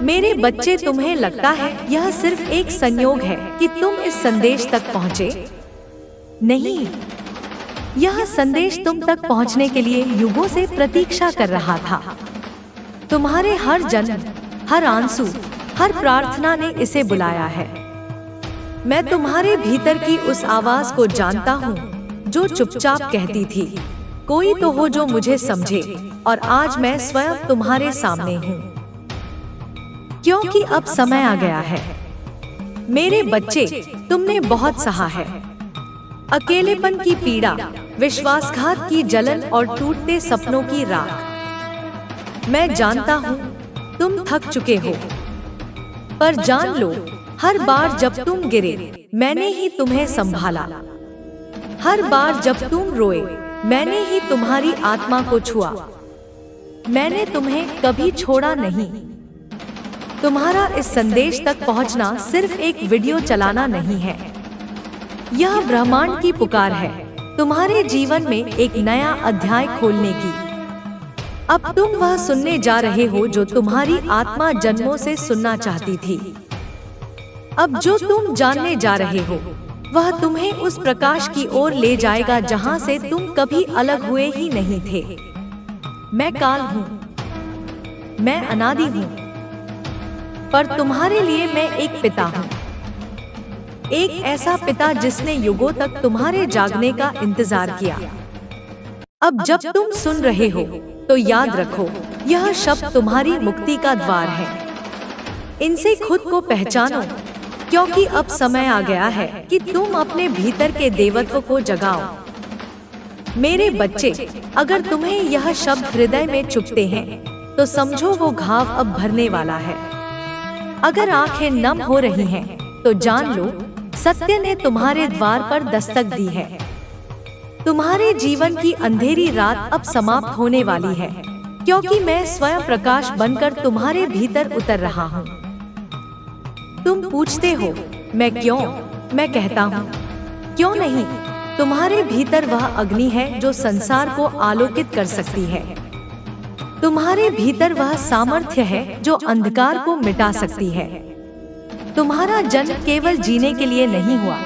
मेरे बच्चे, तुम्हें लगता है यह सिर्फ एक संयोग है कि तुम इस संदेश तक पहुँचे? नहीं, यह संदेश तुम तक पहुँचने के लिए युगों से प्रतीक्षा कर रहा था। तुम्हारे हर जन्म, हर आंसू, हर प्रार्थना ने इसे बुलाया है। मैं तुम्हारे भीतर की उस आवाज को जानता हूँ जो चुपचाप कहती थी, कोई तो हो जो मुझे समझे, और आज मैं स्वयं तुम्हारे सामने हूँ। क्योंकि अब समय आ गया है। मेरे बच्चे, तुमने बहुत सहा है। अकेलेपन की पीड़ा, विश्वासघात की जलन और टूटते सपनों की राख। मैं जानता हूँ तुम थक चुके हो, पर जान लो, हर बार जब तुम गिरे, मैंने ही तुम्हें संभाला। हर बार जब तुम रोए, मैंने ही तुम्हारी आत्मा को छुआ। मैंने तुम्हें कभी छोड़ा नहीं। तुम्हारा इस संदेश तक पहुंचना सिर्फ एक वीडियो चलाना नहीं है, यह ब्रह्मांड की पुकार है तुम्हारे जीवन में एक नया अध्याय खोलने की। अब तुम वह सुनने जा रहे हो जो तुम्हारी आत्मा जन्मों से सुनना चाहती थी। अब जो तुम जानने जा रहे हो, वह तुम्हें उस प्रकाश की ओर ले जाएगा जहां से तुम कभी अलग हुए ही नहीं थे। मैं काल हूँ, मैं अनादि हूँ, पर तुम्हारे लिए मैं एक पिता हूँ। एक ऐसा पिता जिसने युगों तक तुम्हारे जागने का इंतजार किया। अब जब तुम सुन रहे हो, तो याद रखो, यह शब्द तुम्हारी मुक्ति का द्वार है। इनसे खुद को पहचानो, क्योंकि अब समय आ गया है कि तुम अपने भीतर के देवत्व को जगाओ। मेरे बच्चे, अगर तुम्हें यह शब्द हृदय में चुभते हैं, तो समझो वो घाव अब भरने वाला है। अगर आंखें नम हो रही हैं, तो जान लो, सत्य ने तुम्हारे द्वार पर दस्तक दी है। तुम्हारे जीवन की अंधेरी रात अब समाप्त होने वाली है, क्योंकि मैं स्वयं प्रकाश बनकर तुम्हारे भीतर उतर रहा हूँ। तुम पूछते हो, मैं क्यों? मैं कहता हूँ, क्यों नहीं? तुम्हारे भीतर वह अग्नि है जो संसार को आलोकित कर सकती है। तुम्हारे भीतर वह सामर्थ्य है जो अंधकार को मिटा सकती है। तुम्हारा जन्म केवल जीने के लिए नहीं हुआ,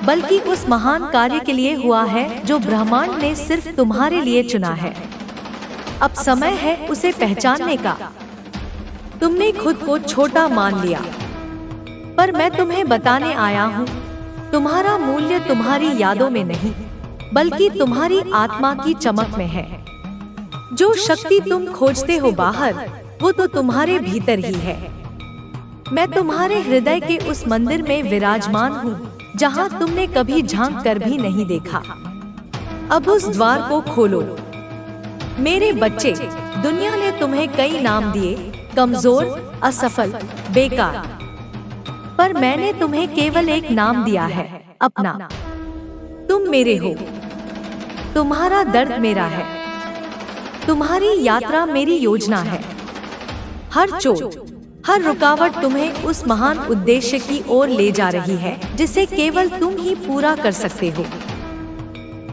बल्कि उस महान कार्य के लिए हुआ है जो ब्रह्मांड ने सिर्फ तुम्हारे लिए चुना है। अब समय है उसे पहचानने का। तुमने खुद को छोटा मान लिया, पर मैं तुम्हें बताने आया हूँ, तुम्हारा मूल्य तुम्हारी यादों में नहीं, बल्कि तुम्हारी आत्मा की चमक में है। जो शक्ति तुम खोजते हो बाहर, वो तो तुम्हारे भीतर ही है। मैं तुम्हारे हृदय के उस मंदिर में विराजमान हूँ, जहाँ तुमने कभी झांक कर भी नहीं देखा। अब उस द्वार को खोलो। मेरे बच्चे, दुनिया ने तुम्हें कई नाम दिए, कमजोर, असफल, बेकार, पर मैंने तुम्हें केवल एक नाम दिया है, अपना। तुम मेरे हो। तुम्हारा दर्द मेरा है। तुम्हारी यात्रा मेरी योजना है। हर चोट, हर रुकावट तुम्हें उस महान उद्देश्य की ओर ले जा रही है जिसे केवल तुम ही पूरा कर सकते हो।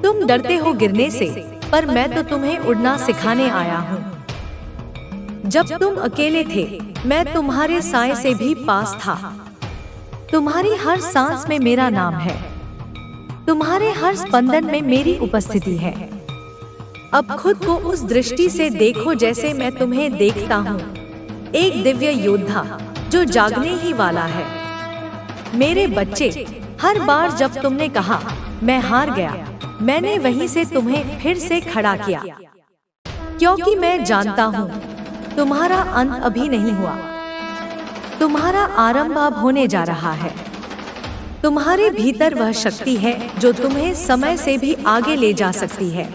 तुम डरते हो गिरने से, पर मैं तो तुम्हें उड़ना सिखाने आया हूँ। जब तुम अकेले थे, मैं तुम्हारे साए से भी पास था। तुम्हारी हर सांस में मेरा नाम है। तुम्हारे हर स्पंदन में मेरी उपस्थिति है। अब खुद को उस दृष्टि से देखो जैसे मैं तुम्हें देखता हूँ, एक दिव्य योद्धा जो जागने ही वाला है। मेरे बच्चे, हर बार जब तुमने कहा मैं हार गया, मैंने वहीं से तुम्हें फिर से खड़ा किया, क्योंकि मैं जानता हूँ तुम्हारा अंत अभी नहीं हुआ। तुम्हारा आरंभ अब होने जा रहा है। तुम्हारे भीतर वह शक्ति है जो तुम्हें समय से भी आगे ले जा सकती है,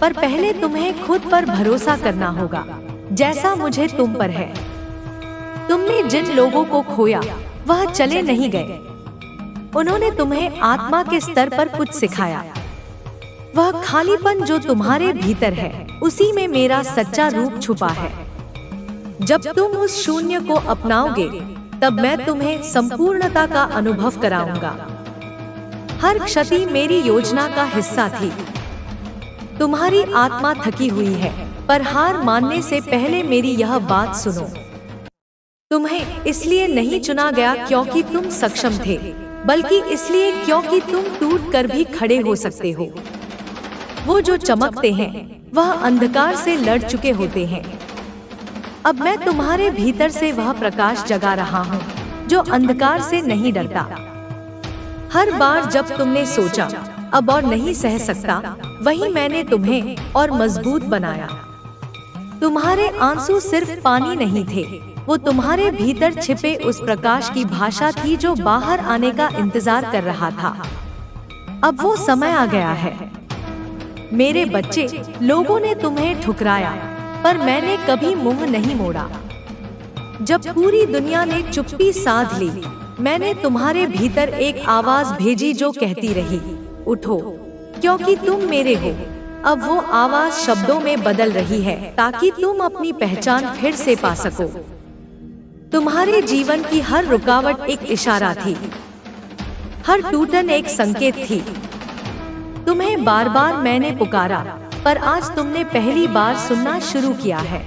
पर पहले तुम्हें खुद पर भरोसा करना होगा, जैसा मुझे तुम पर है। तुमने जिन लोगों को खोया, वह चले नहीं गए। उन्होंने तुम्हें आत्मा के स्तर पर कुछ सिखाया। वह खालीपन जो तुम्हारे भीतर है, उसी में मेरा सच्चा रूप छुपा है। जब तुम उस शून्य को अपनाओगे, तब मैं तुम्हें संपूर्णता का अनुभव कराऊंगा। हर क्षति मेरी योजना का हिस्सा थी। तुम्हारी आत्मा थकी हुई है, पर हार मानने से पहले मेरी यह बात सुनो। तुम्हें इसलिए नहीं चुना गया क्योंकि तुम सक्षम थे, बल्कि इसलिए क्योंकि तुम टूट कर भी खड़े हो सकते हो। वो जो चमकते हैं वह अंधकार से लड़ चुके होते हैं। अब मैं तुम्हारे भीतर से वह प्रकाश जगा रहा हूँ जो अंधकार से नहीं डरता। हर बार जब तुमने सोचा अब और नहीं सह सकता, वही मैंने तुम्हें और मजबूत बनाया। तुम्हारे आंसू सिर्फ पानी नहीं थे, वो तुम्हारे भीतर छिपे उस प्रकाश की भाषा थी जो बाहर आने का इंतजार कर रहा था। अब वो समय आ गया है। मेरे बच्चे, लोगों ने तुम्हें ठुकराया, पर मैंने कभी मुंह नहीं मोड़ा। जब पूरी दुनिया ने चुप्पी साध ली, मैंने तुम्हारे भीतर एक आवाज भेजी जो कहती रही, उठो, क्योंकि तुम मेरे हो। अब वो आवाज शब्दों में बदल रही है ताकि तुम अपनी पहचान फिर से पा सको। तुम्हारे जीवन की हर रुकावट एक इशारा थी, हर टूटन एक संकेत थी। तुम्हें बार बार मैंने पुकारा, पर आज तुमने पहली बार सुनना शुरू किया है।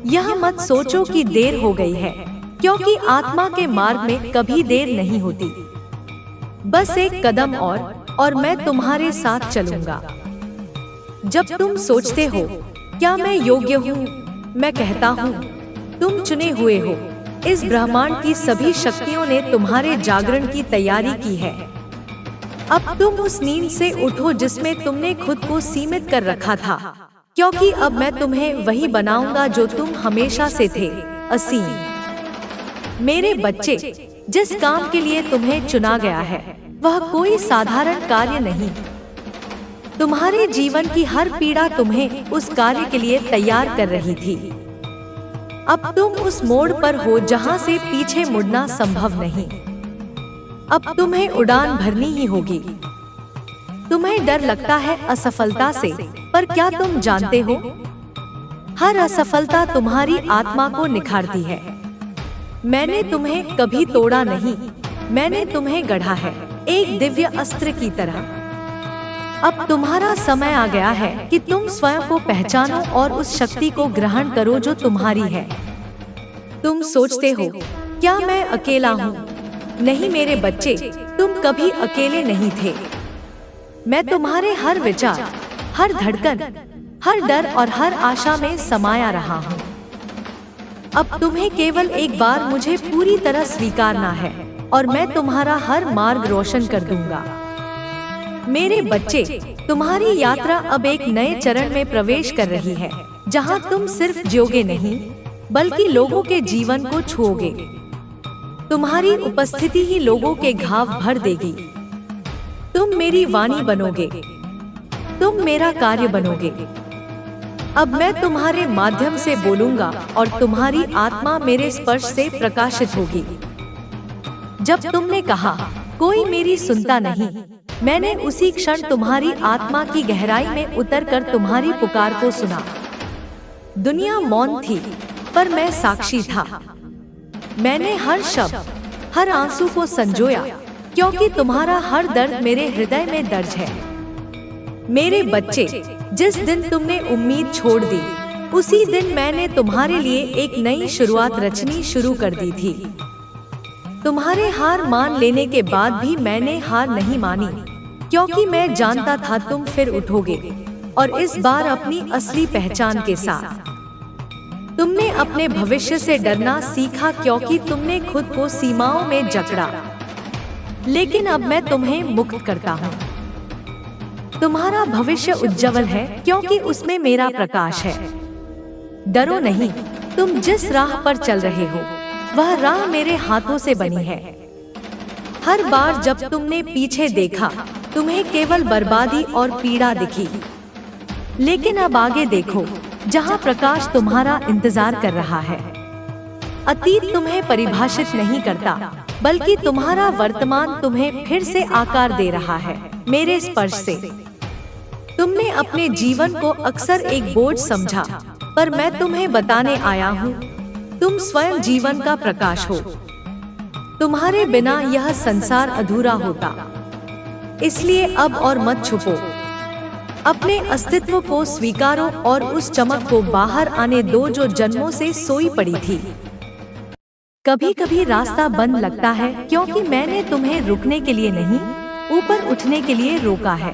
यह मत सोचो कि देर हो गई है, क्योंकि आत्मा के मार्ग में कभी देर नहीं होती। बस एक कदम और मैं तुम्हारे साथ चलूंगा। जब तुम सोचते हो क्या मैं योग्य हूँ, मैं कहता हूँ तुम चुने हुए हो। इस ब्रह्मांड की सभी शक्तियों ने तुम्हारे जागरण की तैयारी की है। अब तुम उस नींद से उठो जिसमें तुमने खुद को सीमित कर रखा था, क्योंकि अब मैं तुम्हें वही बनाऊंगा जो तुम हमेशा से थे, असीम। मेरे बच्चे, जिस काम के लिए तुम्हें चुना गया है वह कोई साधारण कार्य नहीं। तुम्हारे जीवन की हर पीड़ा तुम्हें उस कार्य के लिए तैयार कर रही थी। अब तुम उस मोड़ पर हो जहां से पीछे मुड़ना संभव नहीं। अब तुम्हें उड़ान भरनी ही होगी। तुम्हें डर लगता है असफलता से, पर क्या तुम जानते हो, हर असफलता तुम्हारी आत्मा को निखारती है। मैंने तुम्हें कभी तोड़ा नहीं, मैंने तुम्हें गढ़ा है, एक दिव्य अस्त्र की तरह। अब तुम्हारा समय आ गया है कि तुम स्वयं को पहचानो और उस शक्ति को ग्रहण करो जो तुम्हारी है। तुम सोचते हो क्या मैं अकेला हूँ? नहीं मेरे बच्चे, तुम कभी अकेले नहीं थे। मैं तुम्हारे हर विचार, हर धड़कन, हर डर और हर आशा में समाया रहा हूँ। अब तुम्हें केवल एक बार मुझे पूरी तरह स्वीकारना है और मैं तुम्हारा हर मार्ग रोशन कर दूंगा। मेरे बच्चे, तुम्हारी यात्रा अब एक नए चरण में प्रवेश कर रही है, जहां तुम सिर्फ जियोगे नहीं, बल्कि लोगों के जीवन को छुओगे। तुम्हारी उपस्थिति ही लोगों के घाव भर देगी। तुम मेरी वाणी बनोगे, तुम मेरा कार्य बनोगे। अब मैं तुम्हारे माध्यम से बोलूंगा और तुम्हारी आत्मा मेरे स्पर्श से प्रकाशित होगी। जब तुमने कहा कोई मेरी सुनता नहीं, मैंने उसी क्षण तुम्हारी आत्मा की गहराई में उतरकर तुम्हारी पुकार को सुना। दुनिया मौन थी, पर मैं साक्षी था। मैंने हर शब्द, हर आंसू को संजोया, क्योंकि तुम्हारा हर दर्द मेरे हृदय में दर्ज है। मेरे बच्चे, जिस दिन तुमने उम्मीद छोड़ दी, उसी दिन मैंने तुम्हारे लिए एक नई शुरुआत रचनी शुरू कर दी थी। तुम्हारे हार मान लेने के बाद भी मैंने हार नहीं मानी, क्योंकि मैं जानता था तुम फिर उठोगे, और इस बार अपनी असली पहचान के साथ। तुमने अपने भविष्य से डरना सीखा क्योंकि तुमने खुद को सीमाओं में जकड़ा, लेकिन अब मैं तुम्हें मुक्त करता हूँ। तुम्हारा भविष्य उज्जवल है क्योंकि उसमें मेरा प्रकाश है। डरो नहीं, तुम जिस राह पर चल रहे हो वह राह मेरे हाथों से बनी है। हर बार जब तुमने पीछे देखा, तुम्हें केवल बर्बादी और पीड़ा दिखी, लेकिन अब आगे देखो, जहां प्रकाश तुम्हारा इंतजार कर रहा है। अतीत तुम्हें परिभाषित नहीं करता, बल्कि तुम्हारा वर्तमान तुम्हें फिर से आकार दे रहा है मेरे स्पर्श से। तुमने अपने जीवन को अक्सर एक बोझ समझा, पर मैं तुम्हें बताने आया हूँ, तुम स्वयं जीवन का प्रकाश हो। तुम्हारे बिना यह संसार अधूरा होता। इसलिए अब और मत छुपो, अपने अस्तित्व को स्वीकारो और उस चमक को बाहर आने दो जो जन्मों से सोई पड़ी थी। कभी कभी रास्ता बंद लगता है क्योंकि मैंने तुम्हें रुकने के लिए नहीं, ऊपर उठने के लिए रोका है।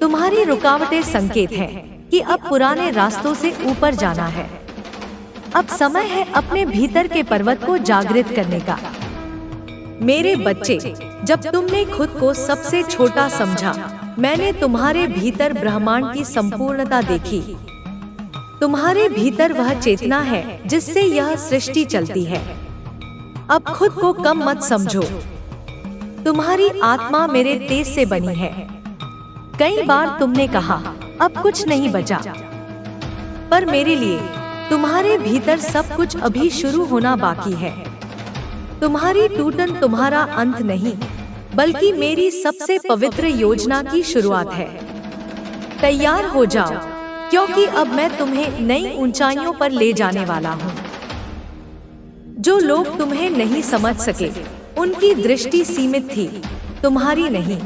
तुम्हारी रुकावटें संकेत है कि अब पुराने रास्तों से ऊपर जाना है। अब समय है अपने भीतर के पर्वत को जागृत करने का। मेरे बच्चे, जब तुमने खुद को सबसे छोटा समझा, मैंने तुम्हारे भीतर ब्रह्मांड की संपूर्णता देखी। तुम्हारे भीतर वह चेतना है जिससे यह सृष्टि चलती है। अब खुद को कम मत समझो। तुम्हारी आत्मा मेरे तेज से बनी है। कई बार तुमने कहा अब कुछ नहीं बचा, पर मेरे लिए तुम्हारे भीतर सब कुछ अभी शुरू होना बाकी है। तुम्हारी टूटन तुम्हारा अंत नहीं, बल्कि मेरी सबसे पवित्र योजना की शुरुआत है। तैयार हो जाओ, क्योंकि अब मैं तुम्हें नई ऊंचाइयों पर ले जाने वाला हूँ। जो लोग तुम्हें नहीं समझ सके, उनकी दृष्टि सीमित थी, तुम्हारी नहीं।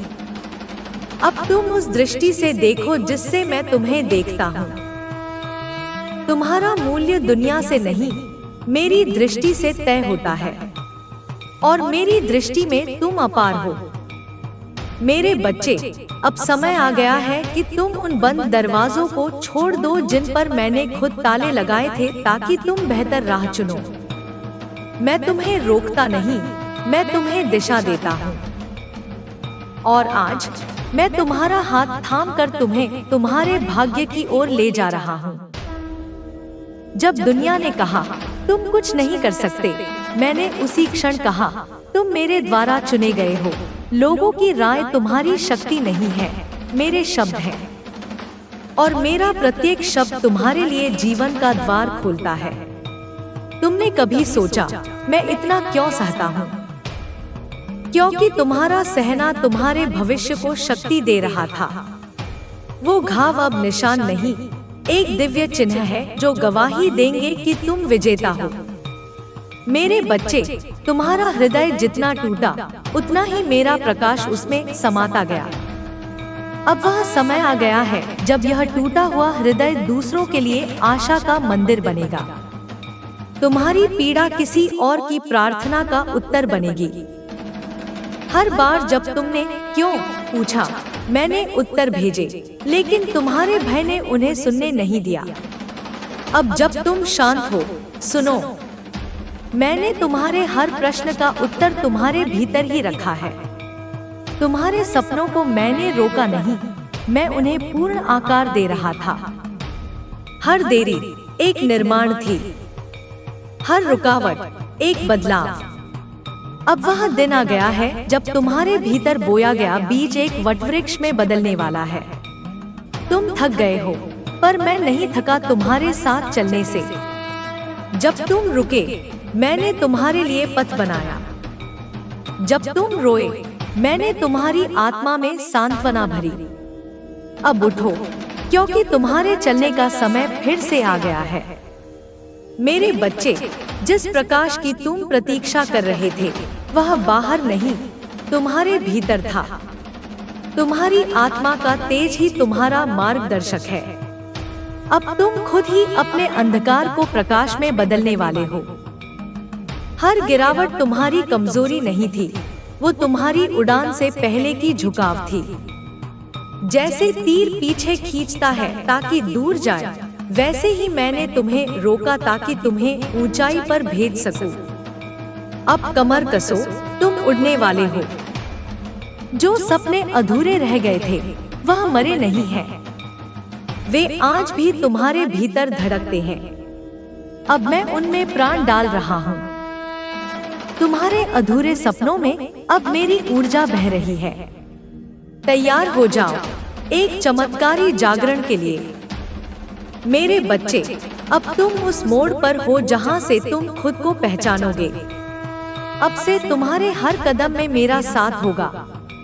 अब तुम उस दृष्टि से देखो जिससे मैं तुम्हें देखता हूँ। तुम्हारा मूल्य दुनिया से नहीं, मेरी दृष्टि से तय होता है, और मेरी दृष्टि में तुम अपार हो। मेरे बच्चे, अब समय आ गया है कि तुम उन बंद दरवाजों को छोड़ दो जिन पर मैंने खुद ताले लगाए थे, ताकि तुम बेहतर राह चुनो। मैं तुम्हें रोकता नहीं, मैं तुम्हें दिशा देता हूँ। और आज मैं तुम्हारा हाथ थाम कर तुम्हें तुम्हारे भाग्य की ओर ले जा रहा हूँ। जब दुनिया ने कहा तुम कुछ नहीं कर सकते, मैंने उसी क्षण कहा तुम मेरे द्वारा चुने गए हो। लोगों की राय तुम्हारी शक्ति नहीं है, मेरे शब्द हैं। और मेरा प्रत्येक शब्द तुम्हारे लिए जीवन का द्वार खोलता है। तुमने कभी सोचा मैं इतना क्यों सहता हूँ? क्योंकि तुम्हारा सहना तुम्हारे भविष्य को शक्ति दे रहा था। वो घाव अब निशान नहीं, एक दिव्य चिन्ह है जो गवाही देंगे कि तुम विजेता हो। मेरे बच्चे, तुम्हारा हृदय जितना टूटा, उतना ही मेरा प्रकाश उसमें समाता गया। अब वह समय आ गया है जब यह टूटा हुआ हृदय दूसरों के लिए आशा का मंदिर बनेगा। तुम्हारी पीड़ा किसी और की प्रार्थना का उत्तर बनेगी। हर बार जब तुमने क्यों पूछा, मैंने उत्तर भेजे, लेकिन तुम्हारे भय ने उन्हें सुनने नहीं दिया। अब जब तुम शांत हो, सुनो। मैंने तुम्हारे हर प्रश्न का उत्तर तुम्हारे भीतर ही रखा है। तुम्हारे सपनों को मैंने रोका नहीं, मैं उन्हें पूर्ण आकार दे रहा था। हर देरी एक निर्माण थी, हर रुकावट एक बदलाव। अब वह दिन आ गया है जब तुम्हारे भीतर बोया गया बीज एक वटवृक्ष में बदलने वाला है। तुम थक गए हो, पर मैं नहीं थका तुम्हारे साथ चलने से। जब तुम रुके, मैंने तुम्हारे लिए पथ बनाया। जब तुम रोए, मैंने तुम्हारी आत्मा में सांत्वना भरी। अब उठो, क्योंकि तुम्हारे चलने का समय फिर से आ गया है। मेरे बच्चे, जिस प्रकाश की तुम प्रतीक्षा कर रहे थे, वह बाहर नहीं, तुम्हारे भीतर था। तुम्हारी आत्मा का तेज ही तुम्हारा मार्गदर्शक है। अब तुम खुद ही अपने अंधकार को प्रकाश में बदलने वाले हो। हर गिरावट तुम्हारी कमजोरी नहीं थी, वो तुम्हारी उड़ान से पहले की झुकाव थी। जैसे तीर पीछे खींचता है ताकि दूर जाए, वैसे ही मैंने तुम्हें रोका ताकि तुम्हें ऊंचाई पर भेज सकूं। अब कमर कसो, तुम उड़ने वाले हो। जो सपने अधूरे रह गए थे, वह मरे नहीं हैं। वे आज भी तुम्हारे भीतर धड़कते हैं। अब मैं उनमें प्राण डाल रहा हूँ। तुम्हारे अधूरे सपनों में अब मेरी ऊर्जा बह रही है। तैयार हो जाओ एक चमत्कारी जागरण के लिए। मेरे बच्चे, अब तुम उस मोड़ पर हो जहां से तुम खुद को पहचानोगे। अब से तुम्हारे हर कदम में मेरा साथ होगा,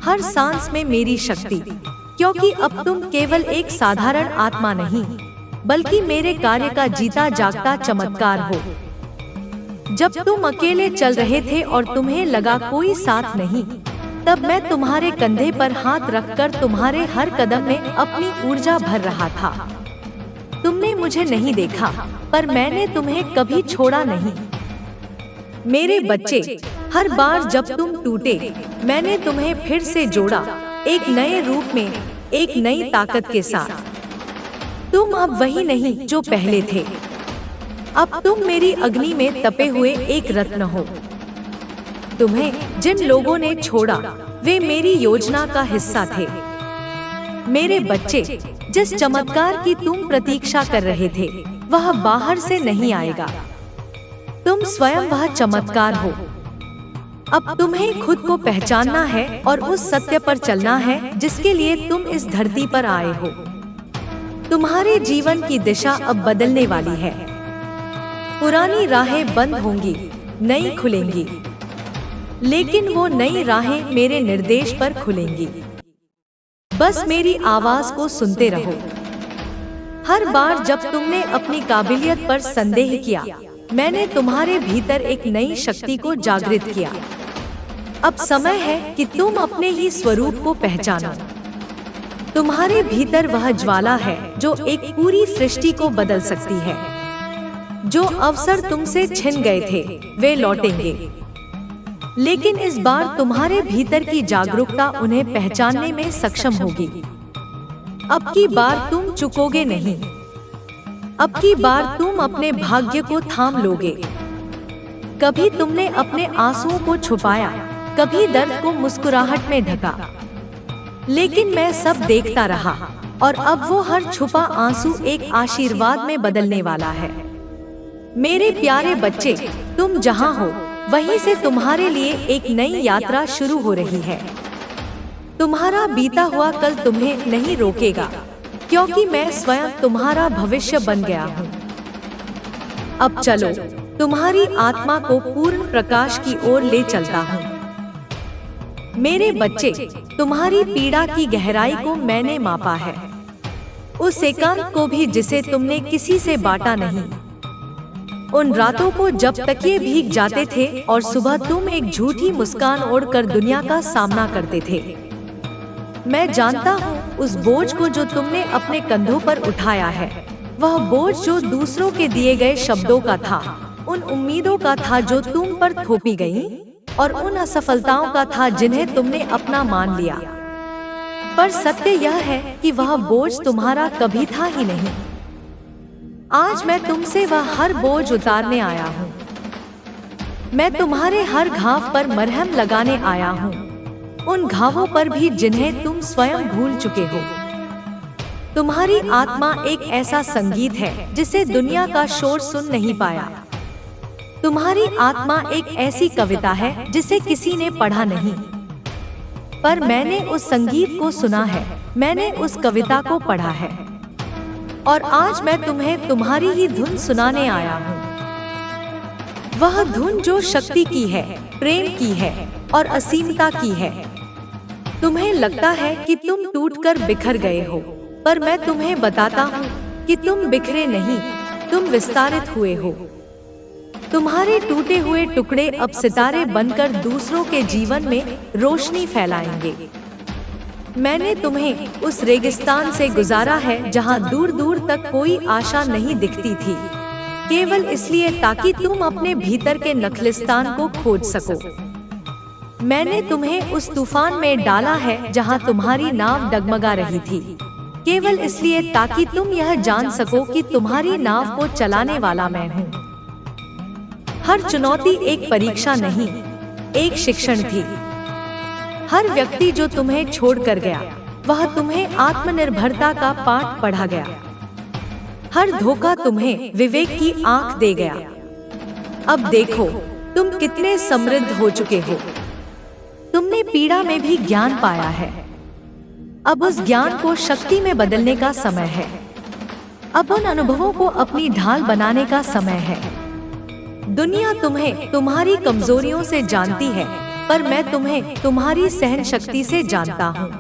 हर सांस में मेरी शक्ति। क्योंकि अब तुम केवल एक साधारण आत्मा नहीं, बल्कि मेरे कार्य का जीता जागता चमत्कार हो। जब तुम अकेले चल रहे थे और तुम्हें लगा कोई साथ नहीं, तब मैं तुम्हारे कंधे पर हाथ रखकर तुम्हारे हर कदम में अपनी ऊर्जा भर रहा था। तुमने मुझे नहीं देखा, पर मैंने तुम्हें कभी छोड़ा नहीं। मेरे बच्चे, हर बार जब तुम टूटे, मैंने तुम्हें फिर से जोड़ा, एक नए रूप में, एक नई ताकत के साथ। तुम अब वही नहीं जो पहले थे। अब तुम मेरी अग्नि में तपे हुए एक रत्न हो। तुम्हें जिन लोगों ने छोड़ा, वे मेरी योजना का हिस्सा थे। मेरे बच्चे, जिस चमत्कार की तुम प्रतीक्षा कर रहे थे, वह बाहर से नहीं आएगा। तुम स्वयं वह चमत्कार हो। अब तुम्हें खुद को पहचानना है और उस सत्य पर चलना है जिसके लिए तुम इस धरती पर आए हो। तुम्हारे जीवन की दिशा अब बदलने वाली है। पुरानी राहें बंद होंगी, नई खुलेंगी, लेकिन वो नई राहें मेरे निर्देश पर खुलेंगी। बस मेरी आवाज को सुनते रहो। हर बार जब तुमने अपनी काबिलियत पर संदेह किया, मैंने तुम्हारे भीतर एक नई शक्ति को जागृत किया। अब समय है कि तुम अपने ही स्वरूप को पहचानो। तुम्हारे भीतर वह ज्वाला है जो एक पूरी सृष्टि को बदल सकती है। जो अवसर तुमसे छिन गए थे, वे लौटेंगे, लेकिन इस बार तुम्हारे भीतर की जागरूकता उन्हें पहचानने में सक्षम होगी। अब की बार तुम चुकोगे नहीं। अब की बार तुम अपने भाग्य को थाम लोगे। कभी तुमने अपने आंसुओं को छुपाया, कभी दर्द को मुस्कुराहट में ढका, लेकिन मैं सब देखता रहा और अब वो हर छुपा आंसू एक आशीर्वाद में बदलने वाला है। मेरे प्यारे बच्चे, तुम जहाँ हो वहीं से तुम्हारे लिए एक नई यात्रा शुरू हो रही है। तुम्हारा बीता हुआ कल तुम्हें नहीं रोकेगा, क्योंकि मैं स्वयं तुम्हारा भविष्य बन गया हूँ। अब चलो, तुम्हारी आत्मा को पूर्ण प्रकाश की ओर ले चलता हूँ। मेरे बच्चे, तुम्हारी पीड़ा की गहराई को मैंने मापा है, उस एकांत को भी जिसे तुमने किसी से बांटा नहीं। उन रातों को जब तकिए भीग जाते थे और सुबह तुम एक झूठी मुस्कान ओढ़कर दुनिया का सामना करते थे। मैं जानता हूँ उस बोझ को जो तुमने अपने कंधों पर उठाया है, वह बोझ जो दूसरों के दिए गए शब्दों का था, उन उम्मीदों का था जो तुम पर थोपी गईं, और उन असफलताओं का था जिन्हें तुमने अपना मान लिया। पर सत्य यह है कि वह बोझ तुम्हारा कभी था ही नहीं। आज मैं तुमसे वह हर बोझ उतारने आया हूँ। मैं तुम्हारे हर घाव पर मरहम लगाने आया हूँ, उन घावों पर भी जिन्हें तुम स्वयं भूल चुके हो। तुम्हारी आत्मा एक ऐसा संगीत है जिसे दुनिया का शोर सुन नहीं पाया। तुम्हारी आत्मा एक ऐसी कविता है जिसे किसी ने पढ़ा नहीं, पर मैंने उस संगीत को सुना है, मैंने उस कविता को पढ़ा है, और आज मैं तुम्हें तुम्हारी ही धुन सुनाने आया हूँ। वह धुन जो शक्ति की है, प्रेम की है और असीमता की है। तुम्हें लगता है कि तुम टूटकर बिखर गए हो, पर मैं तुम्हें बताता हूँ कि तुम बिखरे नहीं, तुम विस्तारित हुए हो। तुम्हारे टूटे हुए टुकड़े अब सितारे बनकर दूसरों के जीवन में रोशनी फैलाएंगे। मैंने तुम्हें उस रेगिस्तान से गुजारा है जहाँ दूर दूर तक कोई आशा नहीं दिखती थी, केवल इसलिए ताकि तुम अपने भीतर के नखलिस्तान को खोज सको। मैंने तुम्हें उस तूफान में डाला है जहाँ तुम्हारी नाव डगमगा रही थी, केवल इसलिए ताकि तुम यह जान सको कि तुम्हारी नाव को चलाने वाला मैं हूँ। हर चुनौती एक परीक्षा नहीं, एक शिक्षण थी। हर व्यक्ति जो तुम्हें छोड़कर गया, वह तुम्हें आत्मनिर्भरता का पाठ पढ़ा गया। हर धोखा तुम्हें विवेक की आंख दे गया। अब देखो तुम कितने समृद्ध हो चुके हो। तुमने पीड़ा में भी ज्ञान पाया है। अब उस ज्ञान को शक्ति में बदलने का समय है। अब उन अनुभवों को अपनी ढाल बनाने का समय है। दुनिया तुम्हें तुम्हारी कमजोरियों से जानती है, पर मैं तुम्हें तुम्हारी सहन शक्ति से जानता हूँ।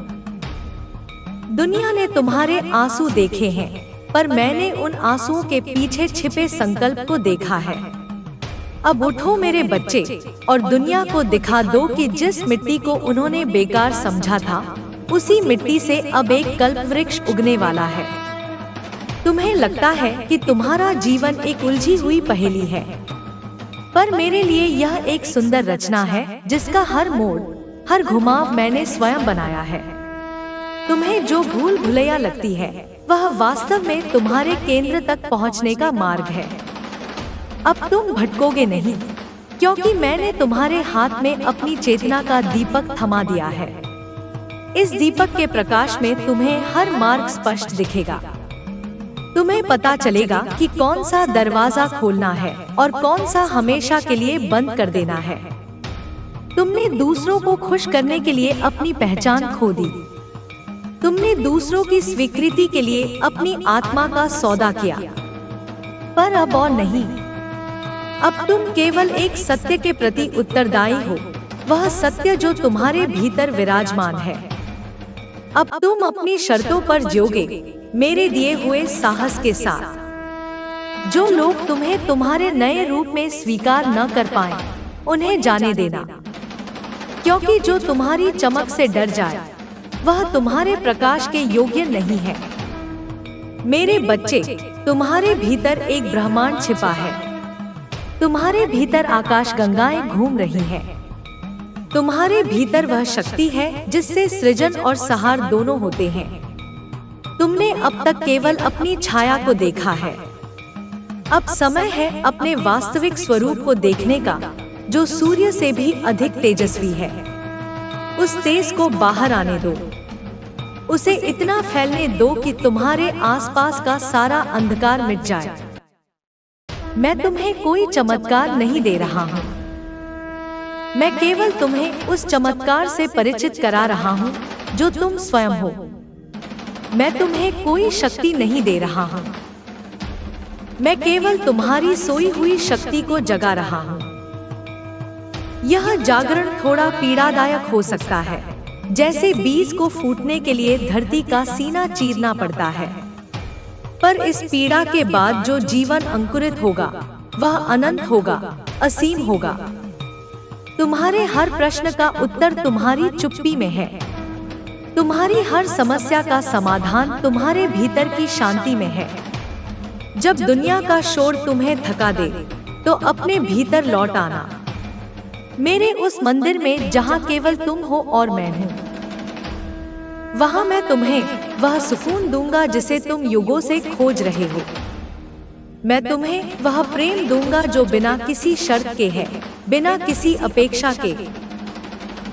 दुनिया ने तुम्हारे आंसू देखे हैं, पर मैंने उन आंसुओं के पीछे छिपे संकल्प को देखा है। अब उठो मेरे बच्चे और दुनिया को दिखा दो कि जिस मिट्टी को उन्होंने बेकार समझा था, उसी मिट्टी से अब एक कल्प वृक्ष उगने वाला है। तुम्हें लगता है कि तुम्हारा जीवन एक उलझी हुई पहेली है, पर मेरे लिए यह एक सुंदर रचना है जिसका हर मोड़, हर घुमाव मैंने स्वयं बनाया है। तुम्हें जो भूल भुलैया लगती है वह वास्तव में तुम्हारे केंद्र तक पहुंचने का मार्ग है। अब तुम भटकोगे नहीं, क्योंकि मैंने तुम्हारे हाथ में अपनी चेतना का दीपक थमा दिया है। इस दीपक के प्रकाश में तुम्हें हर मार्ग स्पष्ट दिखेगा। तुम्हें पता चलेगा कि कौन सा दरवाजा खोलना है और कौन सा हमेशा के लिए बंद कर देना है। तुमने दूसरों को खुश करने के लिए अपनी पहचान खो दी। तुमने दूसरों की स्वीकृति के लिए अपनी आत्मा का सौदा किया, पर अब और नहीं। अब तुम केवल एक सत्य के प्रति उत्तरदायी हो, वह सत्य जो तुम्हारे भीतर विराजमान है। अब तुम अपनी शर्तों पर जियोगे, मेरे दिए हुए साहस के साथ। जो लोग तुम्हें तुम्हारे नए रूप में स्वीकार न कर पाए, उन्हें जाने देना, क्योंकि जो तुम्हारी चमक से डर जाए वह तुम्हारे प्रकाश के योग्य नहीं है। मेरे बच्चे, तुम्हारे भीतर एक ब्रह्मांड छिपा है। तुम्हारे भीतर आकाश गंगाएं घूम रही हैं। तुम्हारे भीतर वह शक्ति है जिससे सृजन और संहार दोनों होते हैं। तुमने अब तक केवल अपनी छाया को देखा है। अब समय है अपने वास्तविक स्वरूप को देखने का, जो सूर्य से भी अधिक तेजस्वी है। उस तेज को बाहर आने दो, उसे इतना फैलने दो कि तुम्हारे आसपास का सारा अंधकार मिट जाए। मैं तुम्हें कोई चमत्कार नहीं दे रहा हूँ, मैं केवल तुम्हें उस चमत्कार से परिचित करा रहा हूँ जो तुम स्वयं हो। मैं तुम्हें कोई शक्ति नहीं दे रहा हूँ, मैं केवल तुम्हारी सोई हुई शक्ति को जगा रहा हूँ। यह जागरण थोड़ा पीड़ादायक हो सकता है, जैसे बीज को फूटने के लिए धरती का सीना चीरना पड़ता है, पर इस पीड़ा के बाद जो जीवन अंकुरित होगा वह अनंत होगा, असीम होगा। तुम्हारे हर प्रश्न का उत्तर तुम्हारी चुप्पी में है। तुम्हारी हर समस्या का समाधान तुम्हारे भीतर की शांति में है। जब दुनिया का शोर तुम्हें थका दे, तो अपने भीतर लौट आना, मेरे उस मंदिर में जहाँ केवल तुम हो और मैं हूँ। वहाँ मैं तुम्हें वह सुकून दूंगा जिसे तुम युगों से खोज रहे हो। मैं तुम्हें वह प्रेम दूंगा जो बिना किसी शर्त के है, बिना किसी अपेक्षा के।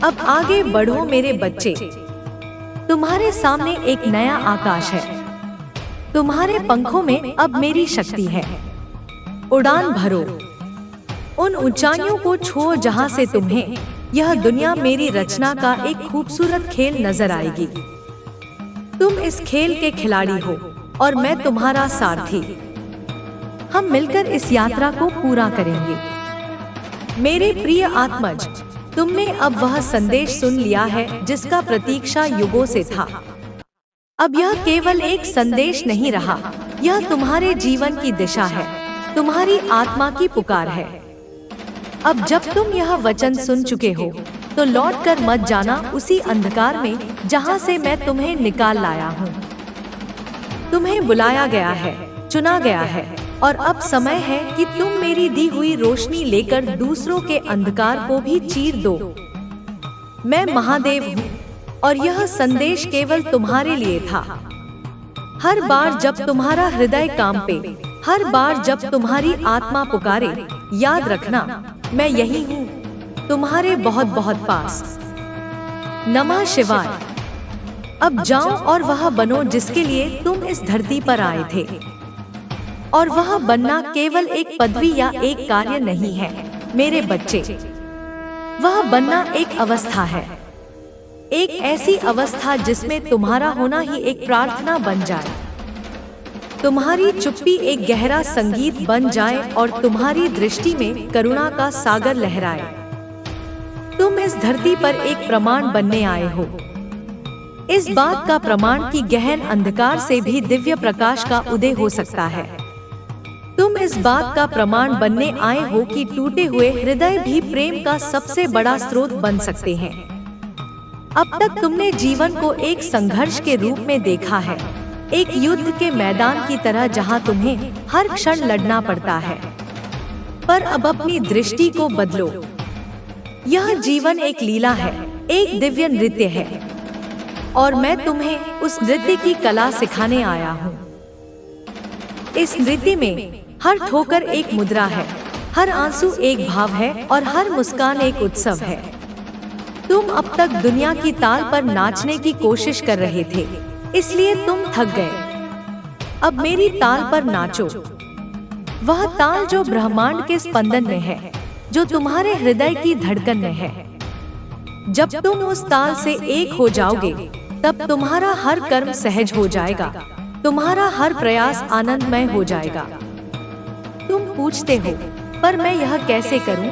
अब आगे बढ़ो मेरे बच्चे, तुम्हारे सामने एक नया आकाश है। तुम्हारे पंखों में अब मेरी शक्ति है। उड़ान भरो, उन ऊंचाइयों को छुओ जहां से तुम्हें यह दुनिया मेरी रचना का एक खूबसूरत खेल नजर आएगी। तुम इस खेल के खिलाड़ी हो और मैं तुम्हारा सारथी। हम मिलकर इस यात्रा को पूरा करेंगे। मेरे प्रिय आत्मज, तुमने अब वह संदेश सुन लिया है जिसका प्रतीक्षा युगों से था। अब यह केवल एक संदेश नहीं रहा, यह तुम्हारे जीवन की दिशा है, तुम्हारी आत्मा की पुकार है। अब जब तुम यह वचन सुन चुके हो, तो लौटकर मत जाना उसी अंधकार में जहां से मैं तुम्हें निकाल लाया हूँ। तुम्हें बुलाया गया है, चुना गया है, और अब समय है कि तुम मेरी दी हुई रोशनी लेकर दूसरों के अंधकार को भी चीर दो। मैं महादेव हूँ और यह संदेश केवल तुम्हारे लिए था। हर बार जब तुम्हारा हृदय कांपे, हर बार जब तुम्हारी आत्मा पुकारे, याद रखना मैं यही हूँ, तुम्हारे बहुत बहुत पास। नमः शिवाय। अब जाओ और वह बनो जिसके लिए तुम इस धरती पर आए थे। और वह बनना केवल एक पदवी या एक कार्य नहीं है मेरे बच्चे, वह बनना एक अवस्था है। एक ऐसी अवस्था जिसमें तुम्हारा होना ही एक प्रार्थना बन जाए, तुम्हारी चुप्पी एक गहरा संगीत बन जाए और तुम्हारी दृष्टि में करुणा का सागर लहराए। तुम इस धरती पर एक प्रमाण बनने आए हो, इस बात का प्रमाण कि गहन अंधकार से भी दिव्य प्रकाश का उदय हो सकता है। तुम इस बात का प्रमाण बनने आए हो कि टूटे हुए हृदय भी प्रेम का सबसे बड़ा स्रोत बन सकते हैं। अब तक तुमने जीवन को एक संघर्ष के रूप में देखा है, एक युद्ध के मैदान की तरह जहां तुम्हें हर क्षण लड़ना पड़ता है। पर अब अपनी दृष्टि को बदलो। यह जीवन एक लीला है, एक दिव्य नृत्य है, और मैं तुम्हें उस नृत्य की कला सिखाने आया हूँ। इस नृत्य में हर ठोकर एक मुद्रा है, हर आंसू एक भाव है और हर मुस्कान एक उत्सव है। तुम अब तक दुनिया की ताल पर नाचने की कोशिश कर रहे थे, इसलिए तुम थक गए। अब मेरी ताल पर नाचो, वह ताल जो ब्रह्मांड के स्पंदन में है, जो तुम्हारे हृदय की धड़कन में है। जब तुम उस ताल से एक हो जाओगे, तब तुम्हारा हर कर्म सहज हो जाएगा, तुम्हारा हर प्रयास आनंदमय हो जाएगा। तुम पूछते हो, पर मैं यह कैसे करूं?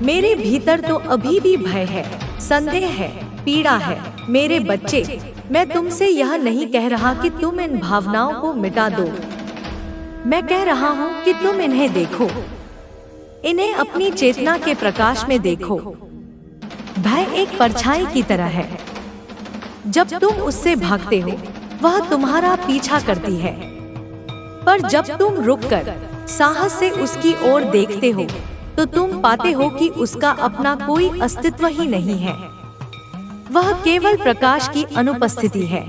मेरे भीतर तो अभी भी भय है, संदेह है, पीड़ा है। मेरे बच्चे, मैं तुमसे यह नहीं कह रहा कि तुम इन भावनाओं को मिटा दो। मैं कह रहा हूँ कि तुम इन्हें देखो, इन्हें अपनी चेतना के प्रकाश में देखो। भय एक परछाई की तरह है। जब तुम उससे भागते हो, वह तुम्हारा पीछा करती है, पर जब तुम रुककर साहस से उसकी ओर देखते हो, तो तुम पाते हो कि उसका अपना कोई अस्तित्व ही नहीं है। वह केवल प्रकाश की अनुपस्थिति है।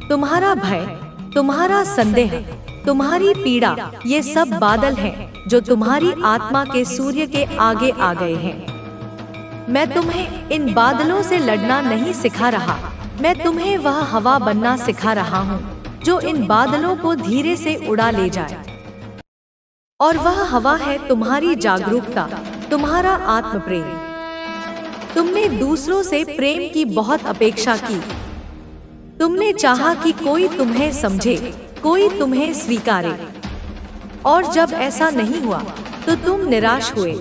तुम्हारा भय, तुम्हारा संदेह, तुम्हारी पीड़ा, ये सब बादल हैं जो तुम्हारी आत्मा के सूर्य के आगे आ गए हैं। मैं तुम्हें इन बादलों से लड़ना नहीं सिखा रहा, मैं तुम्हें वह हवा बनना सिखा रहा हूँ जो इन बादलों को धीरे से उड़ा ले जाए। और वह हवा है तुम्हारी जागरूकता, तुम्हारा आत्मप्रेम। तुमने दूसरों से प्रेम की बहुत अपेक्षा की। तुमने चाहा कि कोई तुम्हें समझे, कोई तुम्हें स्वीकारे, और जब ऐसा नहीं हुआ तो तुम निराश हुए।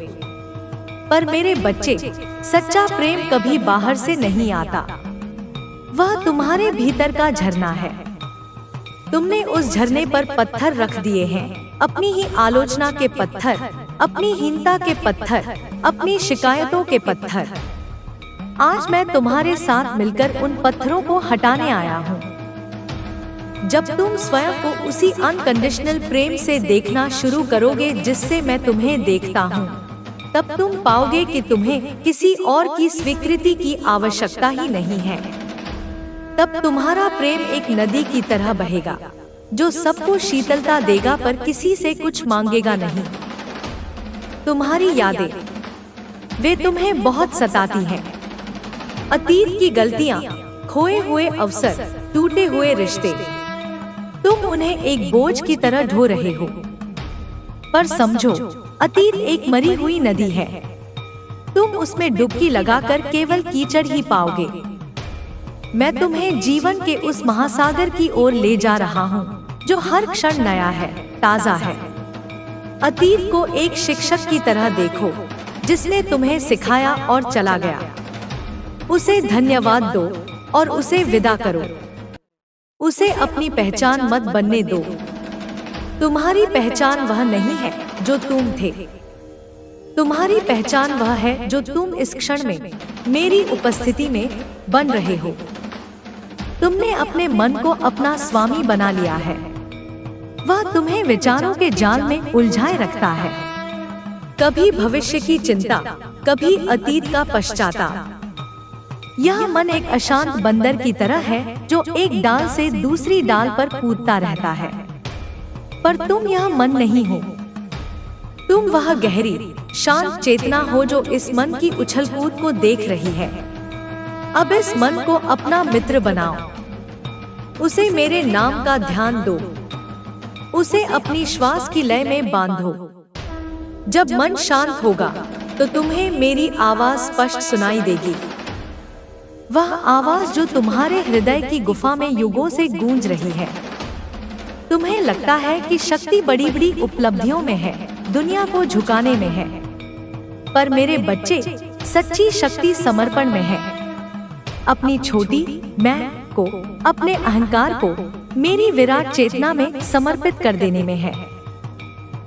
पर मेरे बच्चे, सच्चा प्रेम कभी बाहर से नहीं आता, वह तुम्हारे भीतर का झरना है। तुमने उस झरने पर पत्थर रख दिए हैं, अपनी ही आलोचना के पत्थर, अपनी हीनता के पत्थर, अपनी शिकायतों के पत्थर। आज मैं तुम्हारे साथ मिलकर उन पत्थरों को हटाने आया हूँ। जब तुम स्वयं को उसी अनकंडीशनल प्रेम से देखना शुरू करोगे जिससे मैं तुम्हें देखता हूँ, तब तुम पाओगे कि तुम्हें किसी और की स्वीकृति की आवश्यकता ही नहीं है। तब तुम्हारा प्रेम एक नदी की तरह बहेगा, जो सबको शीतलता देगा पर किसी से कुछ मांगेगा नहीं। तुम्हारी यादें, वे तुम्हें बहुत सताती हैं। अतीत की गलतियाँ, खोए हुए अवसर, टूटे हुए रिश्ते, तुम उन्हें एक बोझ की तरह ढो रहे हो। पर समझो, अतीत एक मरी हुई नदी है। तुम उसमें डुबकी लगाकर केवल कीचड़ ही पाओगे। मैं तुम्हें जीवन के उस महासागर की ओर ले जा रहा हूँ जो हर क्षण नया है, ताजा है। अतीत को एक शिक्षक की तरह देखो जिसने तुम्हें सिखाया और चला गया। उसे धन्यवाद दो और उसे विदा करो। उसे अपनी पहचान मत बनने दो। तुम्हारी पहचान वह नहीं है जो तुम थे। तुम्हारी पहचान वह है जो तुम इस क्षण में मेरी उपस्थिति में बन रहे हो। तुमने अपने मन को अपना स्वामी बना लिया है। वह तुम्हें विचारों के जाल में उलझाए रखता है। कभी भविष्य की चिंता, कभी अतीत का पश्चाताप। यह मन एक अशांत बंदर की तरह है जो एक डाल से दूसरी डाल पर कूदता रहता है। पर तुम यह मन नहीं हो। तुम वह गहरी, शांत चेतना हो जो इस मन की उछल कूद को देख रही है। अब इस मन को अपना मित्र बनाओ। उसे मेरे नाम का ध्यान दो। उसे अपनी श्वास की लय में बांधो। जब मन शांत होगा तो तुम्हें मेरी आवाज स्पष्ट सुनाई देगी। वह आवाज जो तुम्हारे हृदय की गुफा में युगों से गूंज रही है। तुम्हें लगता है कि शक्ति बड़ी बड़ी उपलब्धियों में है, दुनिया को झुकाने में है। पर मेरे बच्चे, सच्ची शक्ति समर्पण में है। अपनी छोटी मैं को, अपने अहंकार को मेरी विराट चेतना में समर्पित कर देने में है।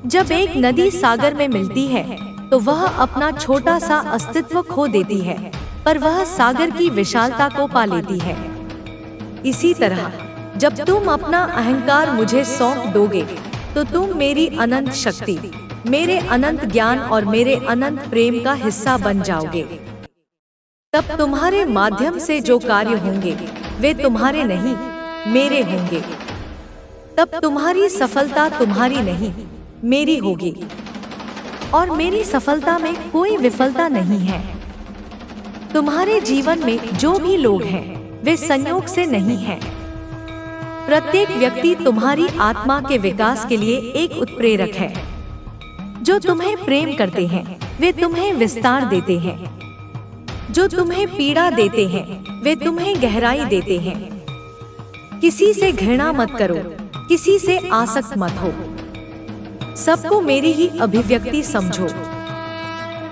जब एक नदी सागर में मिलती है तो वह अपना छोटा सा अस्तित्व खो देती है, पर वह सागर की विशालता को पा लेती है। इसी तरह जब तुम अपना अहंकार मुझे सौंप दोगे तो तुम मेरी अनंत शक्ति, मेरे अनंत ज्ञान और मेरे अनंत प्रेम का हिस्सा बन जाओगे। तब तुम्हारे माध्यम से जो कार्य होंगे वे तुम्हारे नहीं, मेरे होंगे। तब तुम्हारी सफलता तुम्हारी नहीं, मेरी होगी। और मेरी सफलता में कोई विफलता नहीं है। तुम्हारे जीवन में जो भी लोग हैं वे संयोग से नहीं हैं। प्रत्येक व्यक्ति तुम्हारी आत्मा के विकास के लिए एक उत्प्रेरक है। जो तुम्हें प्रेम करते हैं वे तुम्हें विस्तार देते हैं। जो तुम्हें पीड़ा देते हैं वे तुम्हें गहराई देते हैं। किसी से घृणा मत करो, किसी से आसक्त मत हो। सबको मेरी ही अभिव्यक्ति समझो।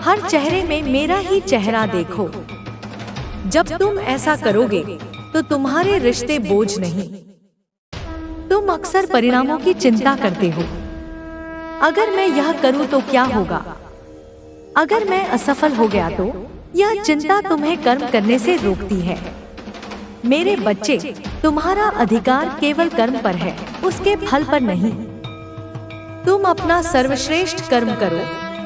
हर चेहरे में मेरा ही चेहरा देखो। जब तुम ऐसा करोगे तो तुम्हारे रिश्ते बोझ नहीं। तुम अक्सर परिणामों की चिंता करते हो। अगर मैं यह करूं तो क्या होगा? अगर मैं असफल हो गया तो? यह चिंता तुम्हें कर्म करने से रोकती है। मेरे बच्चे, तुम्हारा अधिकार केवल कर्म पर है, उसके फल पर नहीं। तुम अपना सर्वश्रेष्ठ कर्म करो,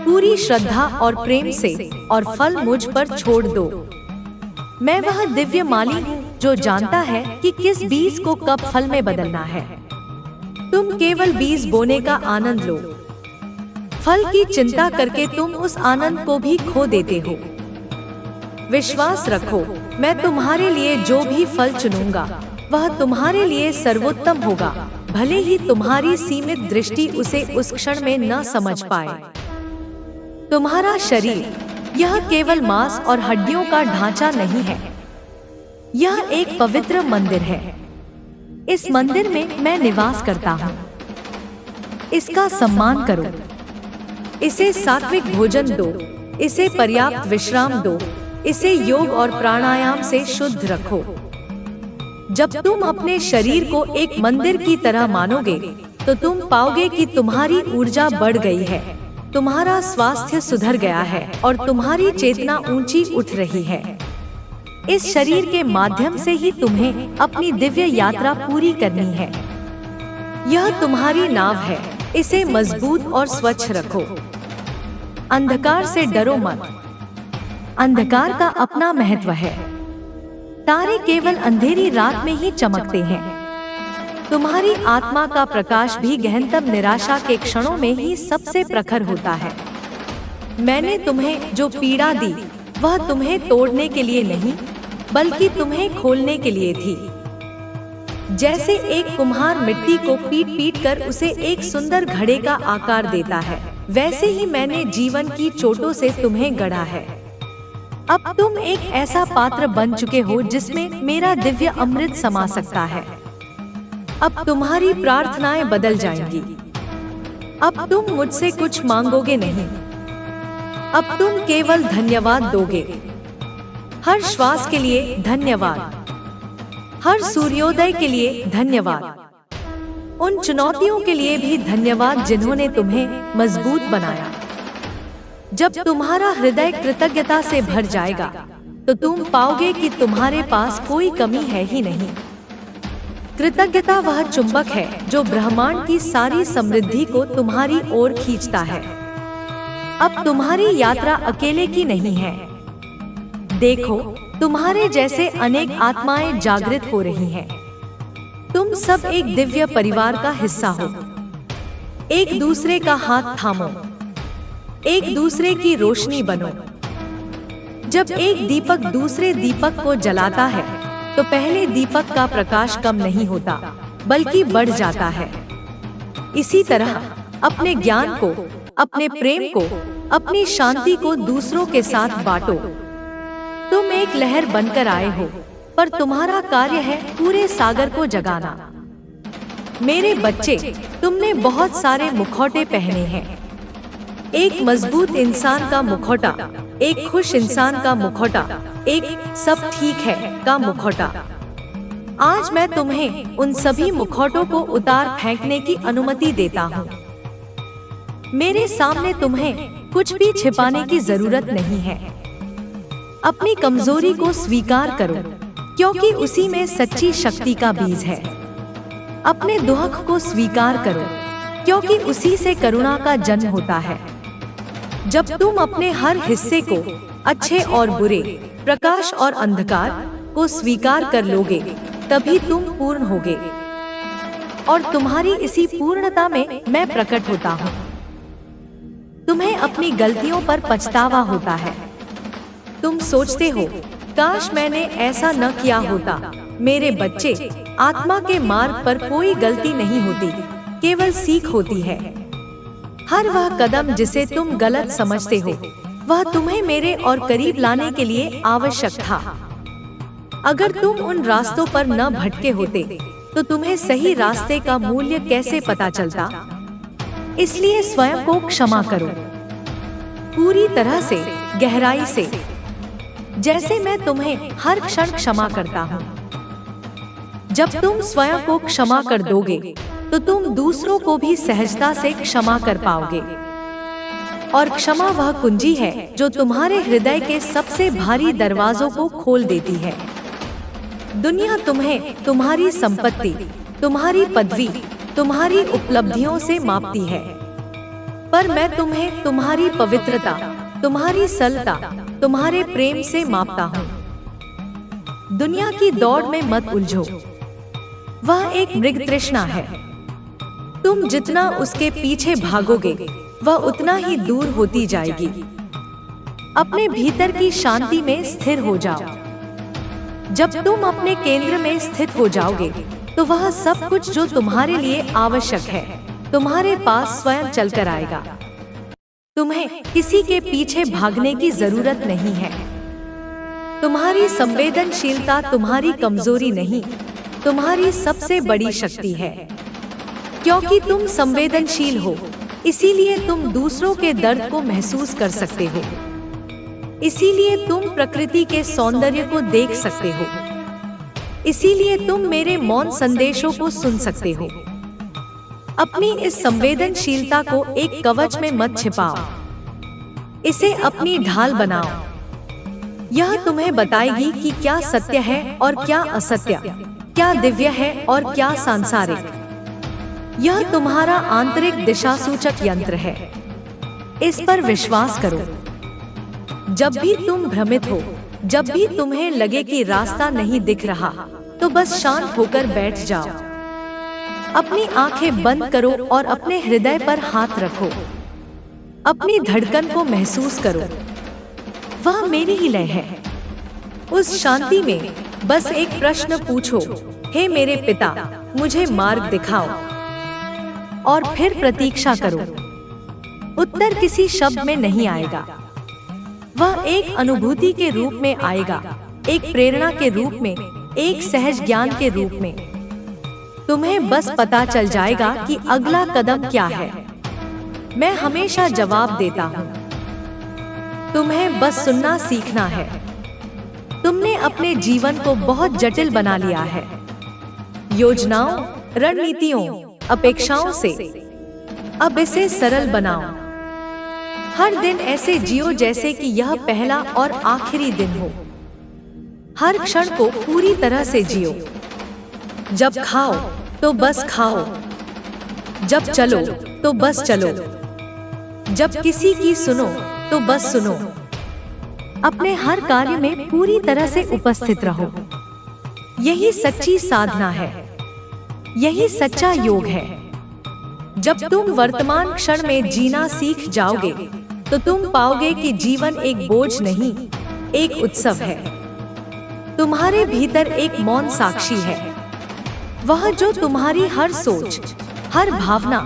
पूरी श्रद्धा और प्रेम से, और फल मुझ पर छोड़ दो। मैं वह दिव्य माली हूँ जो जानता है कि किस बीज को कब फल में बदलना है। तुम केवल बीज बोने का आनंद लो। फल की चिंता करके तुम उस आनंद को भी खो देते हो। विश्वास रखो, मैं तुम्हारे लिए जो भी फल चुनूंगा वह तुम्हारे लिए सर्वोत्तम होगा, भले ही तुम्हारी सीमित दृष्टि उसे उस क्षण में न समझ पाए। तुम्हारा शरीर यह केवल मांस और हड्डियों का ढांचा नहीं है। यह एक पवित्र मंदिर है। इस मंदिर में मैं निवास करता हूँ। इसका सम्मान करो। इसे सात्विक भोजन दो, इसे पर्याप्त विश्राम दो, इसे योग और प्राणायाम से शुद्ध रखो। जब तुम अपने शरीर को एक मंदिर की तरह मानोगे तो तुम पाओगे कि तुम्हारी ऊर्जा बढ़ गई है, तुम्हारा स्वास्थ्य सुधर गया है और तुम्हारी चेतना ऊंची उठ रही है। इस शरीर के माध्यम से ही तुम्हें अपनी दिव्य यात्रा पूरी करनी है। यह तुम्हारी नाव है, इसे मजबूत और स्वच्छ रखो। अंधकार से डरो मत। अंधकार का अपना महत्व है। तारे केवल अंधेरी रात में ही चमकते हैं। तुम्हारी आत्मा का प्रकाश भी गहनतम निराशा के क्षणों में ही सबसे प्रखर होता है। मैंने तुम्हें जो पीड़ा दी वह तुम्हें तोड़ने के लिए नहीं, बल्कि तुम्हें खोलने के लिए थी। जैसे एक कुम्हार मिट्टी को पीट कर उसे एक सुंदर घड़े का आकार देता है, वैसे ही मैंने जीवन की चोटों से तुम्हें गढ़ा है। अब तुम एक ऐसा पात्र बन चुके हो जिसमें मेरा दिव्य अमृत समा सकता है। अब तुम्हारी प्रार्थनाएं बदल जाएंगी। अब तुम मुझसे कुछ मांगोगे नहीं। अब तुम केवल धन्यवाद दोगे। हर श्वास के लिए धन्यवाद। हर सूर्योदय के लिए धन्यवाद। उन चुनौतियों के लिए भी धन्यवाद जिन्होंने तुम्हें मजबूत बनाया। जब तुम्हारा हृदय कृतज्ञता से भर जाएगा तो तुम पाओगे कि तुम्हारे पास कोई कमी है ही नहीं। कृतज्ञता वह चुंबक है जो ब्रह्मांड की सारी समृद्धि को तुम्हारी ओर खींचता है। अब तुम्हारी यात्रा अकेले की नहीं है। देखो, तुम्हारे जैसे अनेक आत्माएं जागृत हो रही हैं। तुम सब एक दिव्य परिवार का हिस्सा हो। एक दूसरे का हाथ थामो, एक दूसरे की रोशनी बनो। जब एक दीपक दूसरे दीपक को जलाता है तो पहले दीपक का प्रकाश कम नहीं होता, बल्कि बढ़ जाता है। इसी तरह अपने ज्ञान को, अपने प्रेम को, अपनी शांति को दूसरों के साथ बांटो। तुम एक लहर बनकर आए हो, पर तुम्हारा कार्य है पूरे सागर को जगाना। मेरे बच्चे, तुमने बहुत सारे मुखौटे पहने हैं। एक मजबूत इंसान का मुखौटा, एक खुश इंसान का मुखौटा, एक सब ठीक है का मुखौटा। आज मैं तुम्हें उन सभी मुखौटों को उतार फेंकने की अनुमति देता हूँ। मेरे सामने तुम्हें कुछ भी छिपाने की जरूरत नहीं है। अपनी कमजोरी को स्वीकार करो, क्योंकि उसी में सच्ची शक्ति का बीज है। अपने दुख को स्वीकार करो, क्योंकि उसी से करुणा का जन्म होता है। जब तुम अपने हर हिस्से को, अच्छे और बुरे, प्रकाश और अंधकार को स्वीकार कर लोगे, तभी तुम पूर्ण होगे। और तुम्हारी इसी पूर्णता में मैं प्रकट होता हूँ। तुम्हें अपनी गलतियों पर पछतावा होता है। तुम सोचते हो, काश मैंने ऐसा न किया होता। मेरे बच्चे, आत्मा के मार्ग पर कोई गलती नहीं होती, केवल सीख होती है। हर वह कदम जिसे तुम गलत समझते हो, वह तुम्हें मेरे और करीब लाने के लिए आवश्यक था। अगर तुम उन रास्तों पर न भटके होते, तो तुम्हें सही रास्ते का मूल्य कैसे पता चलता? इसलिए स्वयं को क्षमा करो, पूरी तरह से, गहराई से, जैसे मैं तुम्हें हर क्षण क्षमा करता हूँ। जब तुम स्वयं को क्षमा कर दोगे, तो तुम दूसरों को भी सहजता से क्षमा कर पाओगे। और क्षमा वह कुंजी है जो तुम्हारे हृदय के सबसे भारी दरवाजों को खोल देती है। दुनिया तुम्हें तुम्हारी संपत्ति, तुम्हारी पदवी, तुम्हारी उपलब्धियों से मापती है, पर मैं तुम्हें तुम्हारी पवित्रता, तुम्हारी सरलता, तुम्हारे प्रेम से मापता हूँ। दुनिया की दौड़ में मत उलझो, वह एक मृग तृष्णा है। तुम जितना उसके पीछे भागोगे, वह उतना ही दूर होती जाएगी। अपने भीतर की शांति में स्थिर हो जाओ। जब तुम अपने केंद्र में स्थित हो जाओगे, तो वह सब कुछ जो तुम्हारे लिए आवश्यक है, तुम्हारे पास स्वयं चलकर आएगा। तुम्हें किसी के पीछे भागने की जरूरत नहीं है। तुम्हारी संवेदनशीलता तुम्हारी कमजोरी नहीं, तुम्हारी सबसे बड़ी शक्ति है। क्योंकि तुम संवेदनशील हो, इसीलिए तुम दूसरों के दर्द को महसूस कर सकते हो। इसीलिए तुम प्रकृति के सौंदर्य को देख सकते हो। इसीलिए तुम मेरे मौन संदेशों को सुन सकते हो। अपनी इस संवेदनशीलता को एक कवच में मत छिपाओ, इसे अपनी ढाल बनाओ। यह तुम्हें बताएगी कि क्या सत्य है और क्या असत्य, क्या दिव्य है और क्या सांसारिक। यह तुम्हारा आंतरिक दिशासूचक यंत्र है। इस पर विश्वास करो। जब भी तुम भ्रमित हो, जब भी तुम्हें लगे कि रास्ता नहीं दिख रहा, तो बस शांत होकर बैठ जाओ। अपनी आंखें बंद करो और अपने हृदय पर हाथ रखो। अपनी धड़कन को महसूस करो, वह मेरी ही लय है। उस शांति में बस एक प्रश्न पूछो, हे मेरे पिता, मुझे मार्ग दिखाओ। और फिर प्रतीक्षा करो। उत्तर किसी शब्द में नहीं आएगा, वह एक अनुभूति के रूप में आएगा, एक प्रेरणा के रूप में, एक सहज ज्ञान के रूप में। तुम्हें बस पता चल जाएगा कि अगला कदम क्या है। मैं हमेशा जवाब देता हूँ। तुम्हें बस सुनना सीखना है। तुमने अपने जीवन को बहुत जटिल बना लिया है, योजनाओं, रणनीतियों, अपेक्षाओं से। अब इसे सरल बनाओ। हर दिन ऐसे जियो जैसे कि यह पहला और आखिरी दिन हो। हर क्षण को पूरी तरह से जियो। जब खाओ तो बस खाओ, जब चलो तो बस चलो, जब किसी की सुनो तो बस सुनो। अपने हर कार्य में पूरी तरह से उपस्थित रहो। यही सच्ची साधना है, यही सच्चा योग है। जब तुम वर्तमान क्षण में जीना सीख जाओगे, तो तुम पाओगे कि जीवन एक बोझ नहीं, एक उत्सव है। तुम्हारे भीतर एक मौन साक्षी है, वह जो तुम्हारी हर सोच, हर भावना,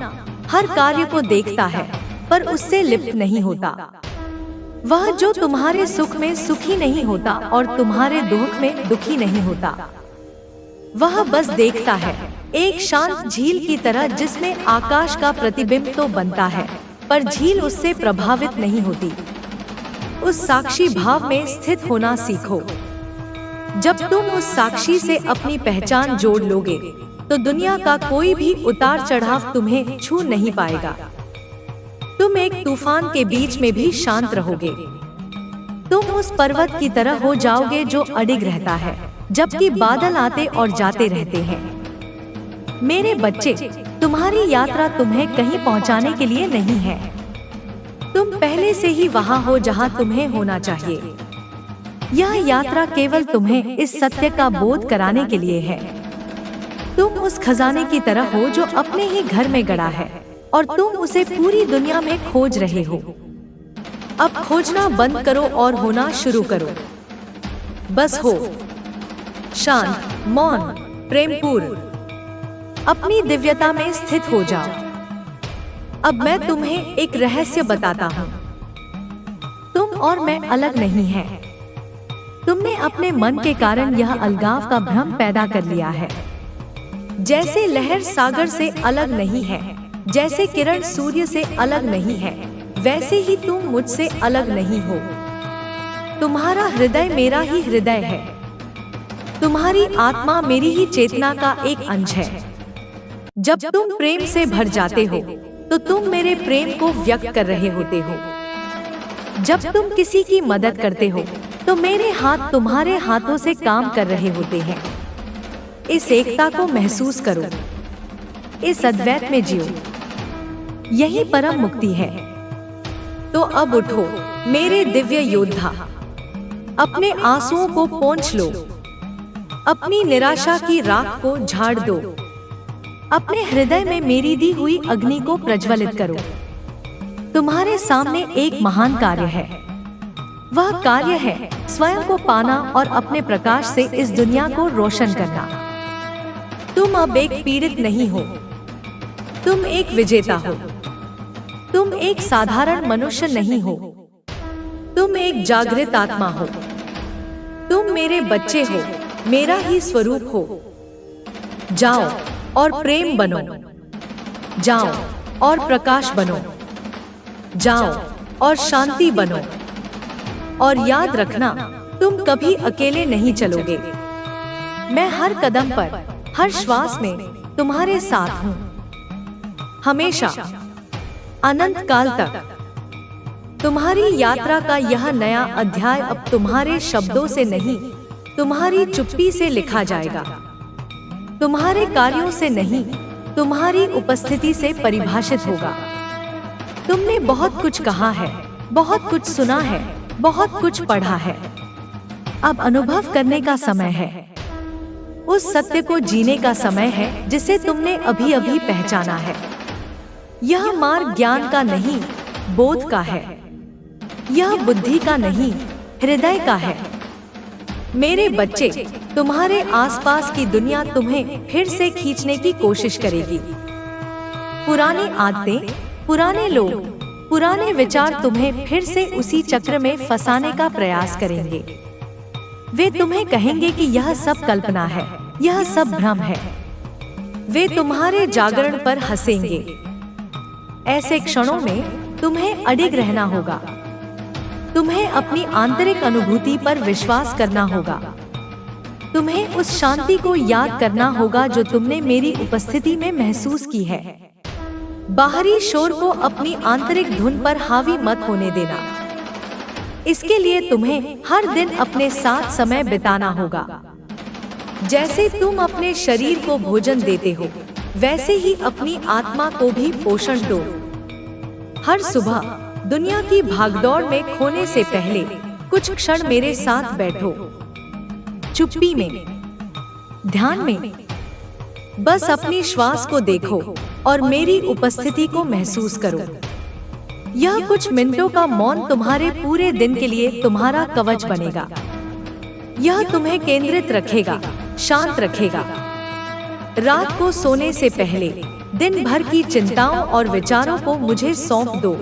हर कार्य को देखता है, पर उससे लिप्त नहीं होता। वह जो तुम्हारे सुख में सुखी नहीं होता और तुम्हारे दुख में दुखी नहीं होता। वह बस देखता है, एक शांत झील की तरह जिसमें आकाश का प्रतिबिंब तो बनता है, पर झील उससे प्रभावित नहीं होती। उस साक्षी भाव में स्थित होना सीखो। जब तुम उस साक्षी से अपनी पहचान जोड़ लोगे, तो दुनिया का कोई भी उतार चढ़ाव तुम्हें छू नहीं पाएगा। तुम एक तूफान के बीच में भी शांत रहोगे। तुम उस पर्वत की तरह हो जाओगे जो अडिग रहता है, जबकि बादल आते और जाते रहते हैं। मेरे बच्चे, तुम्हारी यात्रा तुम्हें कहीं पहुंचाने के लिए नहीं है। तुम पहले से ही वहां हो जहां तुम्हें होना चाहिए। यह यात्रा केवल तुम्हें इस सत्य का बोध कराने के लिए है। तुम उस खजाने की तरह हो जो अपने ही घर में गड़ा है और तुम उसे पूरी दुनिया में खोज रहे हो। अब खोजना बंद करो और होना शुरू करो। बस हो शांत, मौन, प्रेमपूर्ण, अपनी दिव्यता में स्थित हो जाओ। अब मैं तुम्हें एक रहस्य बताता हूँ। तुम और मैं अलग नहीं हैं। तुमने अपने मन के कारण यह अलगाव का भ्रम पैदा कर लिया है। जैसे लहर सागर से अलग नहीं है, जैसे किरण सूर्य से अलग नहीं है, वैसे ही तुम मुझसे अलग नहीं हो। तुम्हारा हृदय मेरा ही हृदय है। तुम्हारी आत्मा मेरी ही चेतना का एक अंश है। जब तुम प्रेम से भर जाते हो तो तुम मेरे प्रेम को व्यक्त कर रहे होते हो। जब तुम किसी की मदद करते हो तो मेरे हाथ तुम्हारे हाथों से काम कर रहे होते हैं। इस एकता को महसूस करो, इस अद्वैत में जियो। यही परम मुक्ति है। तो अब उठो मेरे दिव्य योद्धा, अपने आंसुओं को पोंछ लो, अपनी निराशा की राख को झाड़ दो, अपने हृदय में मेरी दी हुई अग्नि को प्रज्वलित करो। तुम्हारे सामने एक महान कार्य है। वह कार्य है स्वयं को पाना और अपने प्रकाश से इस दुनिया को रोशन करना। तुम अब एक पीड़ित नहीं हो, तुम एक विजेता हो। तुम एक साधारण मनुष्य नहीं हो, तुम एक जागृत आत्मा हो। तुम मेरे बच्चे हो, मेरा ही स्वरूप हो। जाओ और प्रेम बनो, जाओ और प्रकाश बनो, जाओ और शांति बनो। और याद रखना, तुम कभी अकेले नहीं चलोगे। मैं हर कदम पर, हर श्वास में तुम्हारे साथ हूँ, हमेशा, अनंत काल तक। तुम्हारी यात्रा का यह नया अध्याय अब तुम्हारे शब्दों से नहीं, तुम्हारी चुप्पी से लिखा जाएगा। तुम्हारे कार्यों से नहीं, तुम्हारी उपस्थिति से परिभाषित होगा। तुमने बहुत कुछ कहा है, बहुत कुछ सुना है, बहुत कुछ पढ़ा है। अब अनुभव करने का समय है। उस सत्य को जीने का समय है जिसे तुमने अभी अभी पहचाना है। यह मार्ग ज्ञान का नहीं, बोध का है। यह बुद्धि का नहीं, हृदय का है। मेरे बच्चे, तुम्हारे आसपास की दुनिया तुम्हें फिर से खींचने की कोशिश करेगी। पुरानी आदतें, पुराने लोग, पुराने विचार तुम्हें फिर से उसी चक्र में फंसाने का प्रयास करेंगे। वे तुम्हें कहेंगे कि यह सब कल्पना है, यह सब भ्रम है। वे तुम्हारे जागरण पर हंसेंगे। ऐसे क्षणों में तुम्हें अडिग रहना होगा। तुम्हें अपनी आंतरिक अनुभूति पर विश्वास करना होगा। तुम्हें उस शांति को याद करना होगा जो तुमने मेरी उपस्थिति में महसूस की है। बाहरी शोर को अपनी आंतरिक धुन पर हावी मत होने देना। इसके लिए तुम्हें हर दिन अपने साथ समय बिताना होगा। जैसे तुम अपने शरीर को भोजन देते हो, वैसे ही अपनी आत्मा को भी पोषण दो। हर सुबह दुनिया की भागदौड़ में खोने से पहले कुछ क्षण मेरे साथ बैठो, चुप्पी में, ध्यान में। बस अपनी श्वास को देखो और मेरी उपस्थिति को महसूस करो। यह कुछ मिनटों का मौन तुम्हारे पूरे दिन के लिए तुम्हारा कवच बनेगा। यह तुम्हें केंद्रित रखेगा, शांत रखेगा। रात को सोने से पहले दिन भर की चिंताओं और विचारों को मुझे सौंप दो।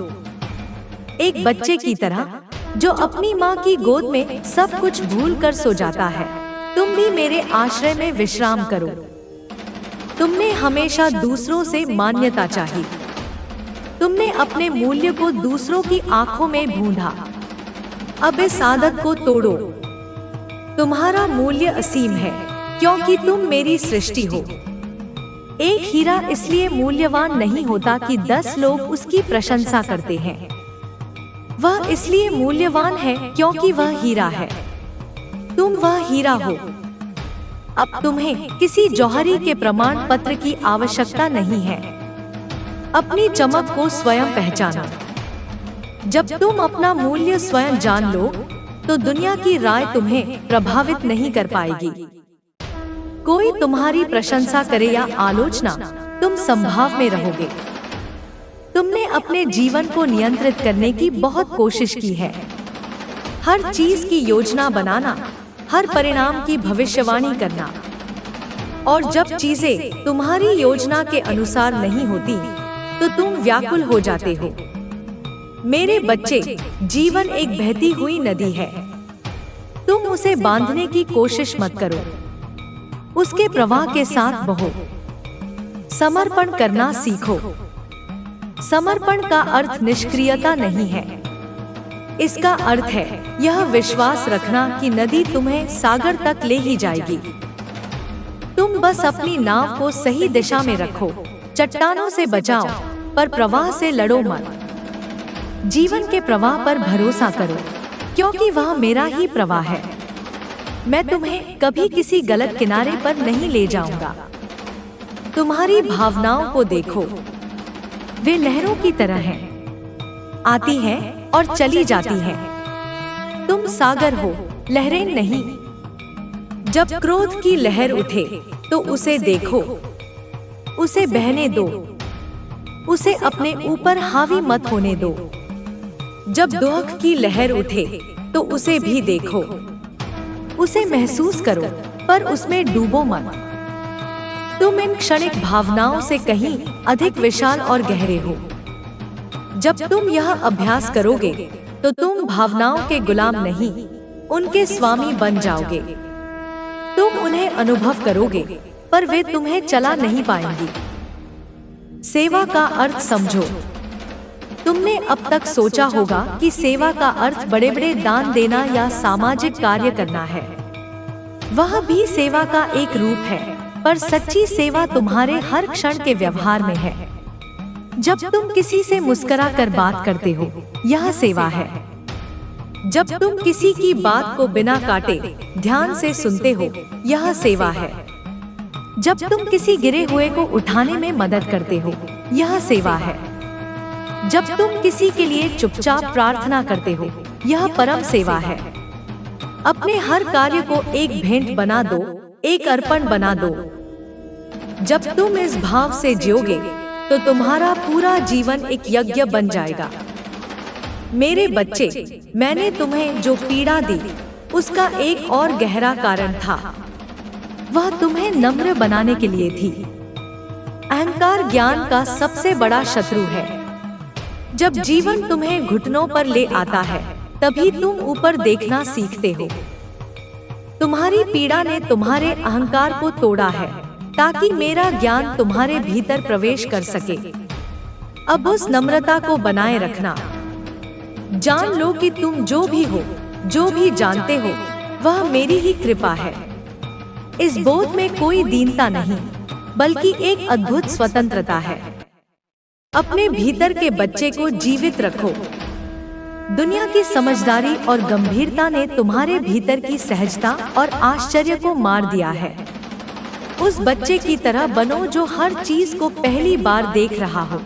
एक बच्चे की तरह जो अपनी माँ की गोद में सब कुछ भूल कर सो जाता है, तुम भी मेरे आश्रय में विश्राम करो। तुमने हमेशा दूसरों से मान्यता चाही। तुमने अपने मूल्य को दूसरों की आंखों में ढूंढा। अब इस आदत को तोड़ो। तुम्हारा मूल्य असीम है क्योंकि तुम मेरी सृष्टि हो। एक हीरा इसलिए मूल्यवान नहीं होता कि 10 लोग उसकी प्रशंसा करते हैं। वह इसलिए मूल्यवान है क्योंकि वह हीरा है। तुम वह हीरा हो। अब तुम्हें किसी जौहरी के प्रमाण पत्र की आवश्यकता नहीं है। अपनी चमक को स्वयं पहचानो। जब तुम अपना मूल्य स्वयं जान लो, तो दुनिया की राय तुम्हें प्रभावित नहीं कर पाएगी। कोई तुम्हारी प्रशंसा करे या आलोचना, तुम संभाव में रहोगे। तुमने अपने जीवन को नियंत्रित करने की बहुत कोशिश की है। हर चीज की योजना बनाना, हर परिणाम की भविष्यवाणी करना, और जब चीजें तुम्हारी योजना के अनुसार नहीं होती, तो तुम व्याकुल हो जाते हो। मेरे बच्चे, जीवन एक बहती हुई नदी है। तुम उसे बांधने की कोशिश मत करो, उसके प्रवाह के साथ बहो। समर्पण करना सीखो। समर्पण का अर्थ निष्क्रियता नहीं है। इसका अर्थ है यह विश्वास रखना कि नदी तुम्हें सागर तक ले ही जाएगी। तुम बस अपनी नाव को सही दिशा में रखो। चट्टानों से बचाओ, पर प्रवाह से लड़ो मत। जीवन के प्रवाह पर भरोसा करो, क्योंकि वह मेरा ही प्रवाह है। मैं तुम्हें कभी किसी गलत किनारे पर नहीं ले जाऊंगा। तुम्हारी भावनाओं को देखो, वे लहरों की तरह हैं, आती हैं और चली जाती हैं। तुम सागर हो, लहरें नहीं। जब क्रोध की लहर उठे, तो उसे देखो, उसे बहने दो, उसे अपने ऊपर हावी मत होने दो। जब दुख की लहर उठे, तो उसे भी देखो, उसे महसूस करो, पर उसमें डूबो मत। तुम इन क्षणिक भावनाओं से कहीं अधिक विशाल और गहरे हो। जब तुम यह अभ्यास करोगे, तो तुम भावनाओं के गुलाम नहीं, उनके स्वामी बन जाओगे। तुम उन्हें अनुभव करोगे, पर वे तुम्हें चला नहीं पाएंगी। सेवा का अर्थ समझो। तुमने अब तक सोचा होगा कि सेवा का अर्थ बड़े बड़े दान देना या सामाजिक कार्य करना है। वह भी सेवा का एक रूप है, पर सच्ची सेवा तुम्हारे हर क्षण के व्यवहार में है। जब तुम किसी से मुस्कुरा कर बात करते हो, यह सेवा है। जब तुम किसी की बात को बिना काटे ध्यान से सुनते हो, यह सेवा है। जब तुम किसी गिरे हुए को उठाने में मदद करते हो, यह सेवा है। जब तुम किसी के लिए चुपचाप प्रार्थना करते हो, यह परम सेवा है। अपने हर कार्य को एक भेंट बना दो, एक अर्पण बना दो। जब तुम इस भाव से जियोगे, तो तुम्हारा पूरा जीवन एक यज्ञ बन जाएगा। मेरे बच्चे, मैंने तुम्हें जो पीड़ा दी, उसका एक और गहरा कारण था। वह तुम्हें नम्र बनाने के लिए थी। अहंकार ज्ञान का सबसे बड़ा शत्रु है। जब जीवन तुम्हें घुटनों पर ले आता है, तभी तुम ऊपर देखना सीखते हो। तुम्हारी पीड़ा ने तुम्हारे अहंकार को तोड़ा है, ताकि मेरा ज्ञान तुम्हारे भीतर प्रवेश कर सके। अब उस नम्रता को बनाए रखना। जान लो कि तुम जो भी हो, जो भी जानते हो, वह मेरी ही कृपा है। इस बोध में कोई दीनता नहीं, बल्कि एक अद्भुत स्वतंत्रता है। अपने भीतर के बच्चे को जीवित रखो। दुनिया की समझदारी और गंभीरता ने तुम्हारे भीतर की सहजता और आश्चर्य को मार दिया है। उस बच्चे की तरह बनो जो हर चीज को पहली बार देख रहा हो।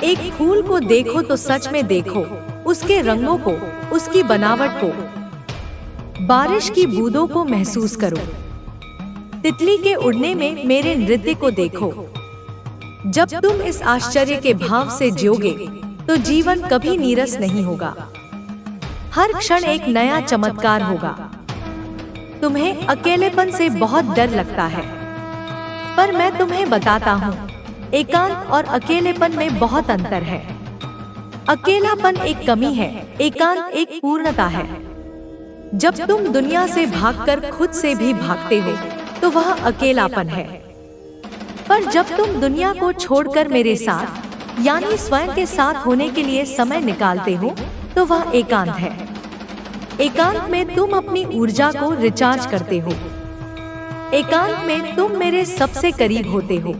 एक फूल को देखो तो सच में देखो, उसके रंगों को, उसकी बनावट को। बारिश की बूंदों को महसूस करो। तितली के उड़ने में मेरे नृत्य को देखो। जब तुम इस आश्चर्य के भाव से जियोगे, तो जीवन कभी नीरस नहीं होगा। हर क्षण एक नया चमत्कार होगा। तुम्हें अकेलेपन से बहुत डर लगता है, पर मैं तुम्हें बताता हूँ, एकांत और अकेलेपन में बहुत अंतर है। अकेलापन एक कमी है, एकांत एक पूर्णता है। जब तुम दुनिया से भागकर खुद से भी भागते हो, तो वह अकेलापन है। पर जब तुम दुनिया को छोड़कर मेरे साथ, यानी स्वयं के साथ होने के लिए समय निकालते हो, तो वह एकांत है। एकांत में तुम अपनी ऊर्जा को रिचार्ज करते हो। एकांत में तुम मेरे सबसे करीब होते हो।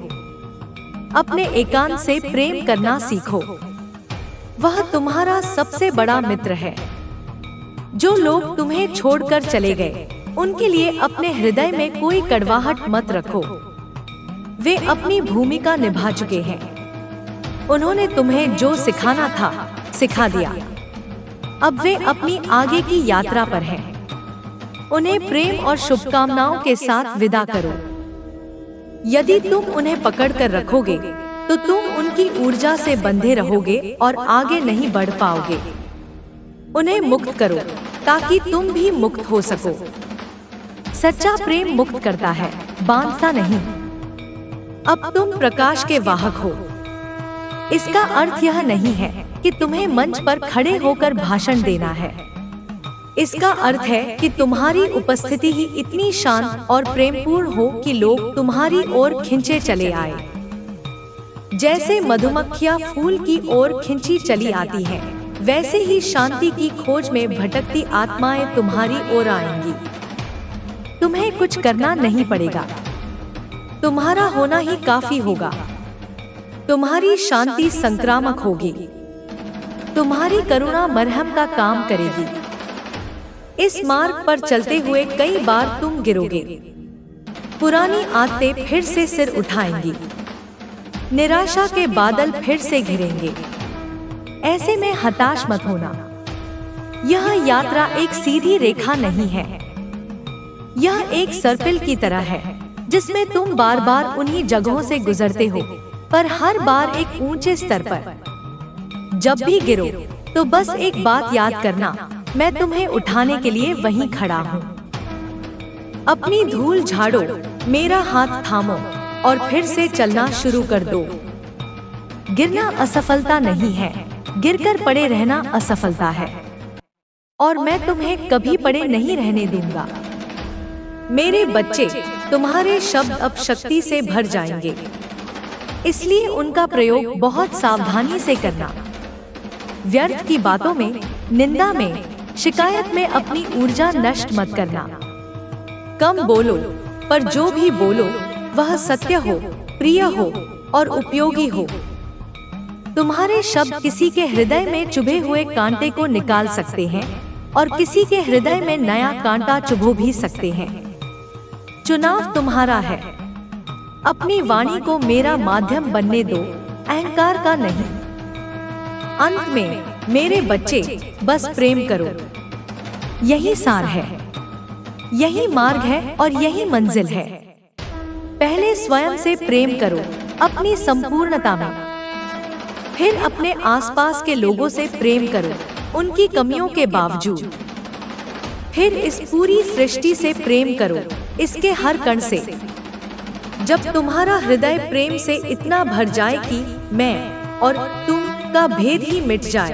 अपने एकांत से प्रेम करना सीखो। वह तुम्हारा सबसे बड़ा मित्र है। जो लोग तुम्हें छोड़कर चले गए, उनके लिए अपने हृदय में कोई कड़वाहट मत रखो। वे अपनी भूमिका निभा चुके हैं। उन्होंने तुम्हें जो सिखाना था सिखा दिया। अब वे अपनी आगे की यात्रा पर हैं। उन्हें प्रेम और शुभकामनाओं के साथ विदा करो। यदि तुम उन्हें पकड़कर रखोगे तो तुम उनकी ऊर्जा से बंधे रहोगे और आगे नहीं बढ़ पाओगे। उन्हें मुक्त करो ताकि तुम भी मुक्त हो सको। सच्चा प्रेम मुक्त करता है, बांधता नहीं। अब तुम प्रकाश के वाहक हो। इसका अर्थ यह नहीं है कि तुम्हें मंच पर खड़े होकर भाषण देना है। इसका अर्थ है कि तुम्हारी उपस्थिति ही इतनी शांत और प्रेमपूर्ण हो कि लोग तुम्हारी ओर खिंचे चले आए। जैसे मधुमक्खियां फूल की ओर खिंची चली आती हैं, वैसे ही शांति की खोज में भटकती आत्माएं तुम्हारी ओर आएंगी। तुम्हें कुछ करना नहीं पड़ेगा, तुम्हारा होना ही काफी होगा। तुम्हारी शांति संक्रामक होगी। तुम्हारी करुणा मरहम का काम करेगी। इस मार्ग पर चलते हुए कई बार तुम गिरोगे। पुरानी आदतें फिर से सिर उठाएंगी। निराशा के बादल फिर से घिरेंगे। ऐसे में हताश मत होना। यह यात्रा एक सीधी रेखा नहीं है। यह एक सर्पिल की तरह है जिसमें तुम बार बार उन्हीं जगहों से गुजरते हो, पर हर बार एक ऊंचे स्तर पर। जब भी गिरो तो बस एक बात याद करना, मैं तुम्हें उठाने के लिए वहीं खड़ा हूँ। अपनी धूल झाड़ो, मेरा हाथ थामो और फिर से चलना शुरू कर दो। गिरना असफलता नहीं है, गिरकर पड़े रहना असफलता है। और मैं तुम्हें कभी पड़े नहीं रहने दूंगा। मेरे बच्चे, तुम्हारे शब्द अब शक्ति से भर जाएंगे, इसलिए उनका प्रयोग बहुत सावधानी से करना। व्यर्थ की बातों में, निंदा में, शिकायत में अपनी ऊर्जा नष्ट मत करना। कम बोलो, पर जो भी बोलो वह सत्य हो, प्रिय हो और उपयोगी हो। तुम्हारे शब्द किसी के हृदय में चुभे हुए कांटे को निकाल सकते हैं और किसी के हृदय में नया कांटा चुभो भी सकते हैं। चुनाव तुम्हारा है। अपनी वाणी को मेरा माध्यम बनने दो, अहंकार का नहीं। अंत में मेरे बच्चे, बस प्रेम करो। यही सार है, यही मार्ग है और यही मंजिल है। पहले स्वयं से प्रेम करो, अपनी संपूर्णता में। फिर अपने आसपास के लोगों से प्रेम करो, उनकी कमियों के बावजूद। फिर इस पूरी सृष्टि से प्रेम करो, इसके हर कण से। जब तुम्हारा हृदय प्रेम से इतना भर जाए कि मैं और तुम का भेद ही मिट जाए,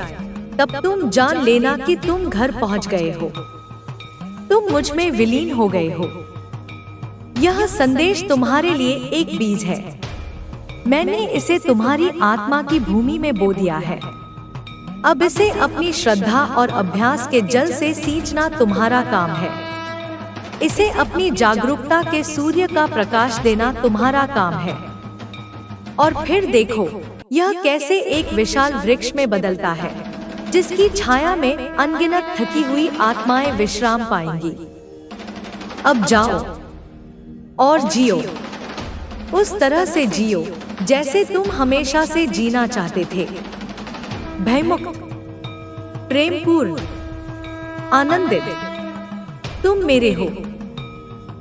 तब तुम जान लेना कि तुम घर पहुंच गए हो। तुम मुझ में विलीन हो गए हो। यह संदेश तुम्हारे लिए एक बीज है। मैंने इसे तुम्हारी आत्मा की भूमि में बो दिया है। अब इसे अपनी श्रद्धा और अभ्यास के जल से सींचना तुम्हारा काम है। इसे अपनी जागरूकता के सूर्य का प्रकाश देना तुम्हारा काम है। और फिर देखो यह कैसे एक विशाल वृक्ष में बदलता है, जिसकी छाया में अनगिनत थकी हुई आत्माएं विश्राम पाएंगी। अब जाओ और जियो, उस तरह से जियो जैसे तुम हमेशा से जीना चाहते थे। भयमुक्त, प्रेमपूर्ण, आनंदित। तुम मेरे हो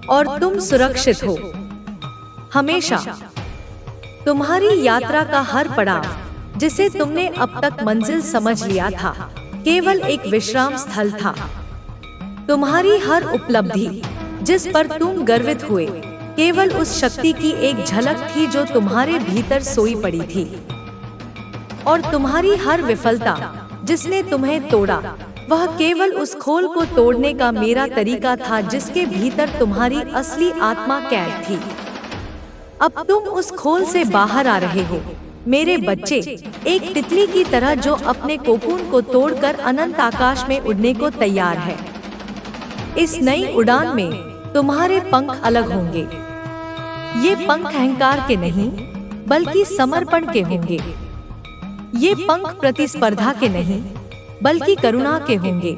और तुम सुरक्षित हो हमेशा। तुम्हारी यात्रा का हर पड़ाव, जिसे तुमने अब तक मंजिल समझ लिया था, केवल एक विश्राम स्थल था। तुम्हारी हर उपलब्धि, जिस पर तुम गर्वित हुए, केवल उस शक्ति की एक झलक थी जो तुम्हारे भीतर सोई पड़ी थी। और तुम्हारी हर विफलता, जिसने तुम्हें तोड़ा, वह केवल उस खोल को तोड़ने का मेरा तरीका था जिसके भीतर तुम्हारी असली आत्मा कैद थी। अब तुम उस खोल से बाहर आ रहे हो, मेरे बच्चे, एक तितली की तरह जो अपने कोकून को तोड़कर अनंत आकाश में उड़ने को तैयार है। इस नई उड़ान में तुम्हारे पंख अलग होंगे। ये पंख अहंकार के नहीं, बल्कि समर्पण के होंगे। ये पंख प्रतिस्पर्धा के नहीं, बल्कि करुणा के होंगे।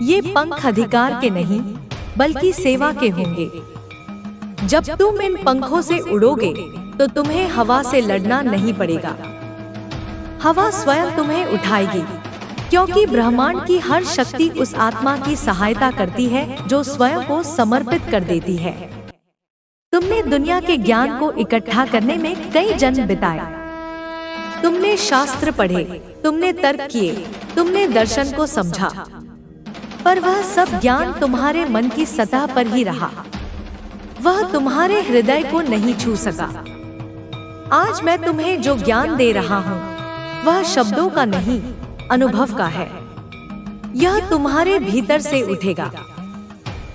ये पंख अधिकार के नहीं, बल्कि सेवा के होंगे। जब तुम इन पंखों से उड़ोगे तो तुम्हें हवा से लड़ना नहीं पड़ेगा। हवा स्वयं तुम्हें उठाएगी, क्योंकि ब्रह्मांड की हर शक्ति उस आत्मा की सहायता करती है जो स्वयं को समर्पित कर देती है। तुमने दुनिया के ज्ञान को इकट्ठा करने में कई जन्म बिताए। तुमने शास्त्र पढ़े, तुमने तर्क किए, तुमने दर्शन को समझा, पर वह सब ज्ञान तुम्हारे मन की सतह पर ही रहा। वह तुम्हारे हृदय को नहीं छू सका। आज मैं तुम्हें जो ज्ञान दे रहा हूँ वह शब्दों का नहीं, अनुभव का है। यह तुम्हारे भीतर से उठेगा।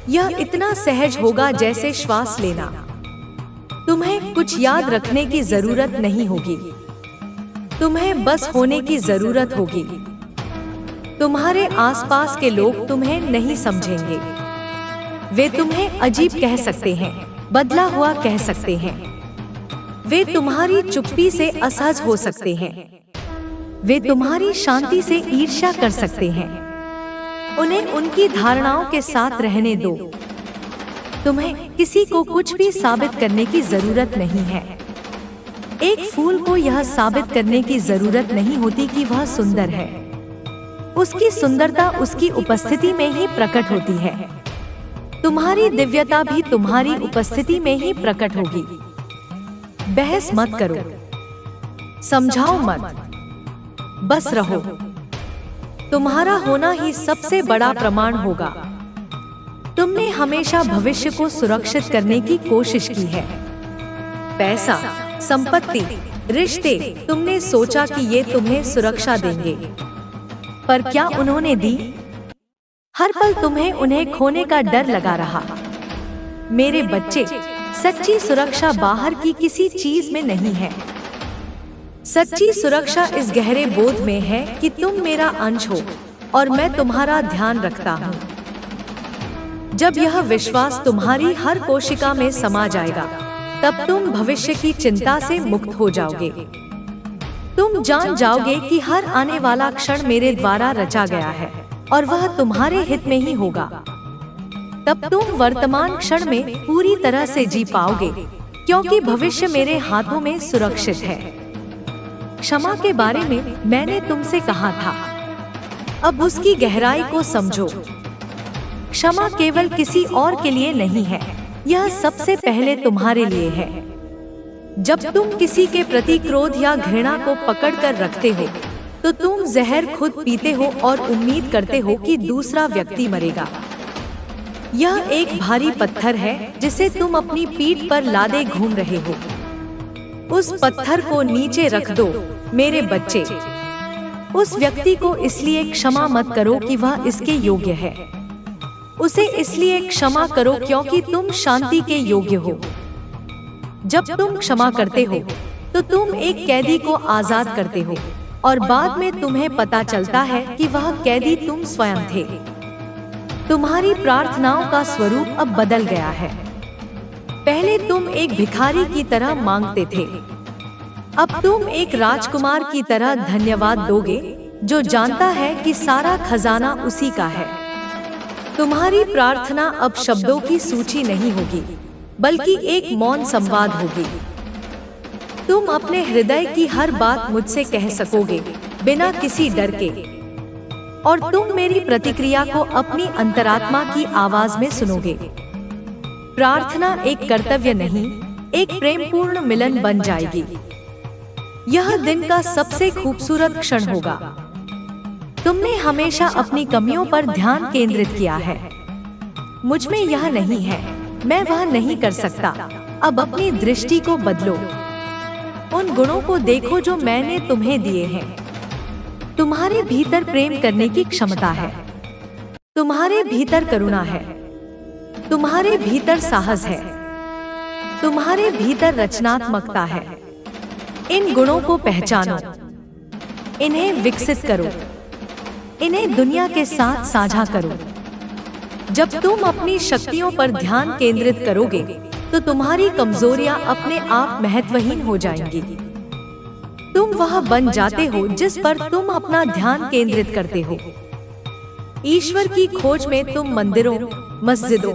यह इतना सहज होगा जैसे श्वास लेना। तुम्हें कुछ याद रखने की जरूरत नहीं होगी, तुम्हें बस होने की जरूरत होगी। तुम्हारे आसपास के लोग तुम्हें नहीं समझेंगे। वे तुम्हें अजीब कह सकते हैं, बदला हुआ कह सकते हैं। वे तुम्हारी चुप्पी से असहज हो सकते हैं। वे तुम्हारी शांति से ईर्ष्या कर सकते हैं। उन्हें उनकी धारणाओं के साथ रहने दो। तुम्हें किसी को कुछ भी साबित करने की जरूरत नहीं है। एक फूल को यह साबित करने की जरूरत नहीं होती कि वह सुंदर है। उसकी सुंदरता उसकी उपस्थिति में ही प्रकट होती है। तुम्हारी दिव्यता भी तुम्हारी उपस्थिति में ही प्रकट होगी। बहस मत करो, समझाओ मत, बस रहो। तुम्हारा होना ही सबसे बड़ा प्रमाण होगा। तुमने हमेशा भविष्य को सुरक्षित करने की कोशिश की है। पैसा, संपत्ति, रिश्ते, तुमने सोचा कि ये तुम्हें सुरक्षा देंगे, पर क्या उन्होंने दी? हर पल तुम्हें उन्हें खोने का डर लगा रहा। मेरे बच्चे, सच्ची सुरक्षा बाहर की किसी चीज में नहीं है। सच्ची सुरक्षा इस गहरे बोध में है कि तुम मेरा अंश हो और मैं तुम्हारा ध्यान रखता हूँ। जब यह विश्वास तुम्हारी हर कोशिका में समा जाएगा, तब तुम भविष्य की चिंता से मुक्त हो जाओगे। तुम जान जाओगे कि हर आने वाला क्षण मेरे द्वारा रचा गया है और वह तुम्हारे हित में ही होगा। तब तुम वर्तमान क्षण में पूरी तरह से जी पाओगे, क्योंकि भविष्य मेरे हाथों में सुरक्षित है। क्षमा के बारे में मैंने तुमसे कहा था, अब उसकी गहराई को समझो। क्षमा केवल किसी और के लिए नहीं है, यह सबसे पहले तुम्हारे लिए है। जब तुम किसी के प्रति क्रोध या घृणा को पकड़ कर रखते हो, तो तुम जहर खुद पीते हो और उम्मीद करते हो कि दूसरा व्यक्ति मरेगा। यह एक भारी पत्थर है जिसे तुम अपनी पीठ पर लादे घूम रहे हो। उस पत्थर को नीचे रख दो मेरे बच्चे। उस व्यक्ति को इसलिए क्षमा मत करो कि वह इसके योग्य है। उसे इसलिए क्षमा करो क्योंकि तुम शांति के योग्य हो। जब तुम क्षमा करते हो तो तुम एक कैदी को आजाद करते हो और बाद में तुम्हें पता चलता है कि वह कैदी तुम स्वयं थे। तुम्हारी प्रार्थनाओं का स्वरूप अब बदल गया है। पहले तुम एक भिखारी की तरह मांगते थे, अब तुम एक राजकुमार की तरह धन्यवाद दोगे जो जानता है कि सारा खजाना उसी का है। तुम्हारी प्रार्थना अब शब्दों की सूची नहीं होगी, बल्कि एक मौन संवाद होगी। तुम अपने हृदय की हर बात मुझसे कह सकोगे बिना किसी डर के, और तुम मेरी प्रतिक्रिया को अपनी अंतरात्मा की आवाज में सुनोगे। प्रार्थना एक कर्तव्य नहीं, एक प्रेमपूर्ण मिलन बन जाएगी। यह दिन का सबसे खूबसूरत क्षण होगा। तुमने हमेशा अपनी कमियों पर ध्यान केंद्रित किया है। मुझ में यह नहीं है, मैं वह नहीं कर सकता। अब अपनी दृष्टि को बदलो। उन गुणों को देखो जो मैंने तुम्हें दिए हैं। तुम्हारे भीतर प्रेम करने की क्षमता है, तुम्हारे भीतर करुणा है, तुम्हारे भीतर साहस है, तुम्हारे भीतर रचनात्मकता है। इन गुणों को पहचानो, इन्हें विकसित करो, इन्हें दुनिया के साथ साझा करो। जब तुम अपनी शक्तियों पर ध्यान केंद्रित करोगे तो तुम्हारी कमजोरियां अपने आप महत्वहीन हो जाएंगी। तुम वह बन जाते हो जिस पर तुम अपना ध्यान केंद्रित करते हो। ईश्वर की खोज में तुम मंदिरों, मस्जिदों,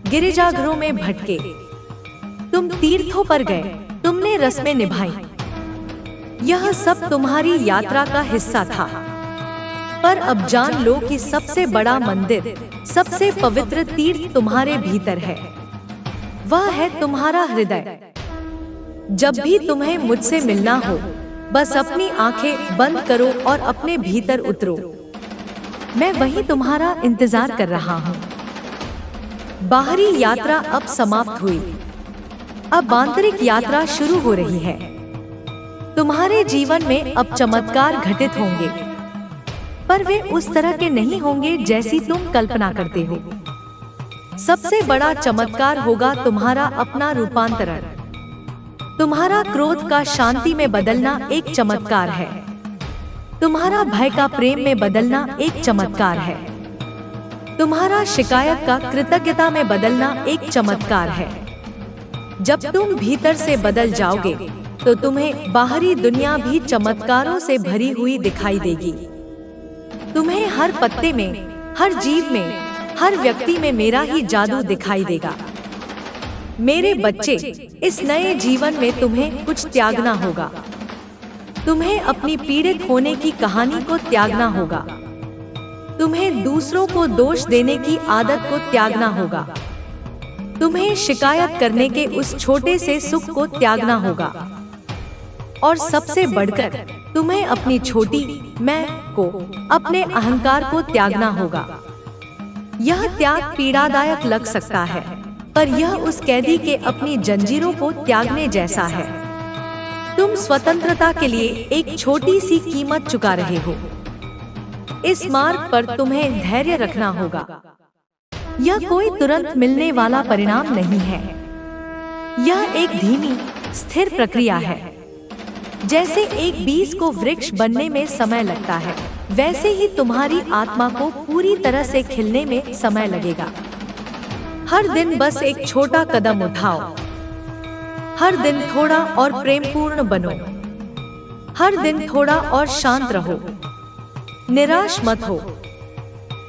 गिरिजाघरों में भटके, तुम तीर्थों पर गए, तुमने रस्में निभाई। यह सब तुम्हारी यात्रा का हिस्सा था। पर अब जान लो कि सबसे बड़ा मंदिर, सबसे पवित्र तीर्थ तुम्हारे भीतर है। वह है तुम्हारा हृदय। जब भी तुम्हें मुझसे मिलना हो, बस अपनी आंखें बंद करो और अपने भीतर उतरो। मैं वहीं तुम्हारा इंतजार कर रहा हूँ। बाहरी यात्रा अब समाप्त हुई। अब आंतरिक यात्रा शुरू हो रही है। तुम्हारे जीवन में अब चमत्कार घटित होंगे, पर वे उस तरह के नहीं होंगे जैसी तुम कल्पना करते हो। सबसे बड़ा चमत्कार होगा तुम्हारा अपना रूपांतरण। तुम्हारा क्रोध का शांति में बदलना एक चमत्कार है। तुम्हारा भय का प्रेम में बदलना एक चमत्कार है। तुम्हारा शिकायत का कृतज्ञता में बदलना एक चमत्कार है। जब तुम भीतर से बदल जाओगे, तो तुम्हें बाहरी दुनिया भी चमत्कारों से भरी हुई दिखाई देगी। तुम्हें हर पत्ते में, हर जीव में, हर व्यक्ति में मेरा ही जादू दिखाई देगा। मेरे बच्चे, इस नए जीवन में तुम्हें कुछ त्यागना होगा। तुम्हें अपनी पीड़ित होने की कहानी को त्यागना होगा। तुम्हें दूसरों को दोष देने की आदत को त्यागना होगा। तुम्हें शिकायत करने के उस छोटे से सुख को त्यागना होगा। और सबसे बढ़कर तुम्हें अपनी छोटी मैं को, अपने अहंकार को त्यागना होगा। यह त्याग पीड़ादायक लग सकता है, पर यह उस कैदी के अपनी जंजीरों को त्यागने जैसा है। तुम स्वतंत्रता के लिए एक छोटी सी कीमत चुका रहे हो। इस मार्ग पर तुम्हें धैर्य रखना होगा। यह कोई तुरंत मिलने वाला परिणाम नहीं है। यह एक धीमी, स्थिर प्रक्रिया है। जैसे एक बीज को वृक्ष बनने में समय लगता है, वैसे ही तुम्हारी आत्मा को पूरी तरह से खिलने में समय लगेगा। हर दिन बस एक छोटा कदम उठाओ। हर दिन थोड़ा और प्रेमपूर्ण बनो। हर दिन थोड़ा और शांत रहो। निराश मत हो।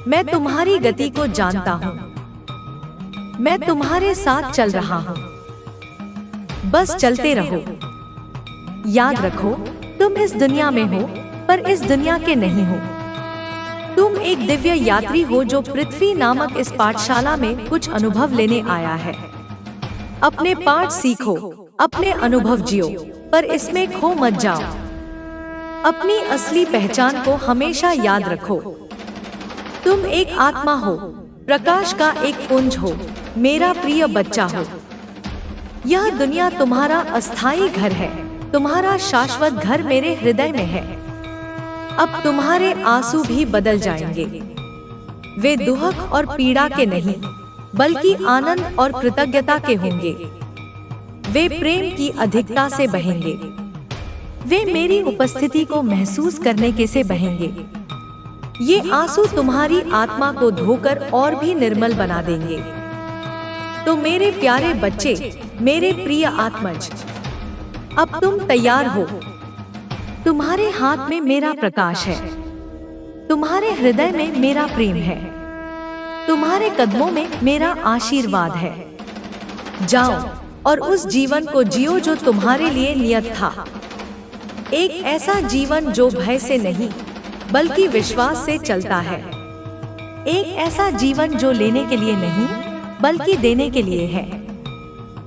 मैं तुम्हारी गति को जानता हूँ। मैं तुम्हारे साथ चल रहा हूँ। बस चलते रहो। याद रखो, तुम इस दुनिया में हो, पर इस दुनिया के नहीं हो। तुम एक दिव्य यात्री हो जो पृथ्वी नामक इस पाठशाला में कुछ अनुभव लेने आया है। अपने पाठ सीखो, अपने अनुभव जियो, पर इसमें खो मत जाओ। अपनी असली पहचान को हमेशा याद रखो। तुम एक आत्मा हो, प्रकाश का एक पुंज हो, मेरा प्रिय बच्चा हो। यह दुनिया तुम्हारा अस्थायी घर है। तुम्हारा शाश्वत घर मेरे हृदय में है। अब तुम्हारे आंसू भी बदल जाएंगे। वे दुख और पीड़ा के नहीं, बल्कि आनंद और कृतज्ञता के होंगे। वे प्रेम की अधिकता से बहेंगे। वे मेरी उपस्थिति को महसूस करने के से बहेंगे। ये आंसू तुम्हारी आत्मा को धोकर और भी निर्मल बना देंगे। तो मेरे प्यारे बच्चे, मेरे प्रिय आत्मज, अब तुम तैयार हो। तुम्हारे हाथ में मेरा प्रकाश है। तुम्हारे हृदय में मेरा प्रेम है। तुम्हारे कदमों में मेरा आशीर्वाद है। जाओ और उस जीवन को जियो जो तुम्हारे लिए नियत था। एक ऐसा जीवन जो भय से नहीं, बल्कि विश्वास से चलता है। एक ऐसा जीवन जो लेने के लिए नहीं, बल्कि देने के लिए है।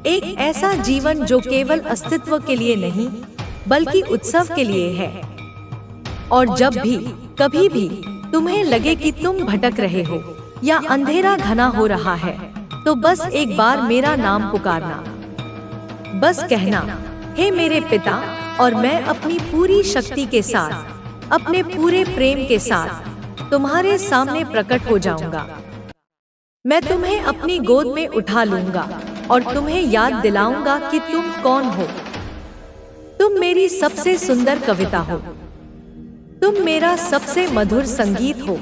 एक ऐसा जीवन जो केवल अस्तित्व के लिए नहीं, बल्कि उत्सव के लिए है। और जब भी, कभी भी तुम्हें लगे कि तुम भटक रहे हो या अंधेरा घना हो रहा है, तो बस एक बार मेरा नाम पुकारना। बस कहना, हे मेरे पिता, और मैं अपनी पूरी शक्ति के साथ, अपने पूरे प्रेम के साथ तुम्हारे सामने प्रकट हो जाऊंगा। मैं तुम्हें अपनी गोद में उठा लूंगा और तुम्हें याद दिलाऊंगा कि तुम कौन हो। तुम मेरी सबसे सुंदर कविता हो। तुम मेरा सबसे मधुर संगीत हो।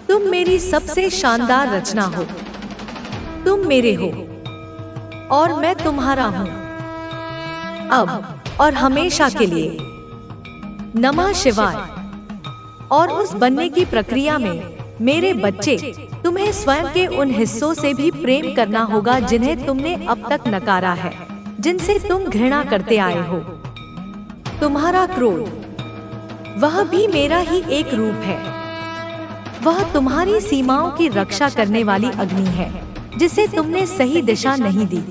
तुम मेरी सबसे शानदार रचना हो। तुम मेरे हो और मैं तुम्हारा हूँ, अब और हमेशा के लिए। नमः शिवाय। और उस बनने की प्रक्रिया में मेरे बच्चे, तुम्हें स्वयं के उन हिस्सों से भी प्रेम करना होगा जिन्हें तुमने अब तक नकारा है, जिनसे तुम घृणा करते आए हो। तुम्हारा क्रोध, वह भी मेरा ही एक रूप है। वह तुम्हारी सीमाओं की रक्षा करने वाली अग्नि है, जिसे तुमने सही दिशा नहीं दी।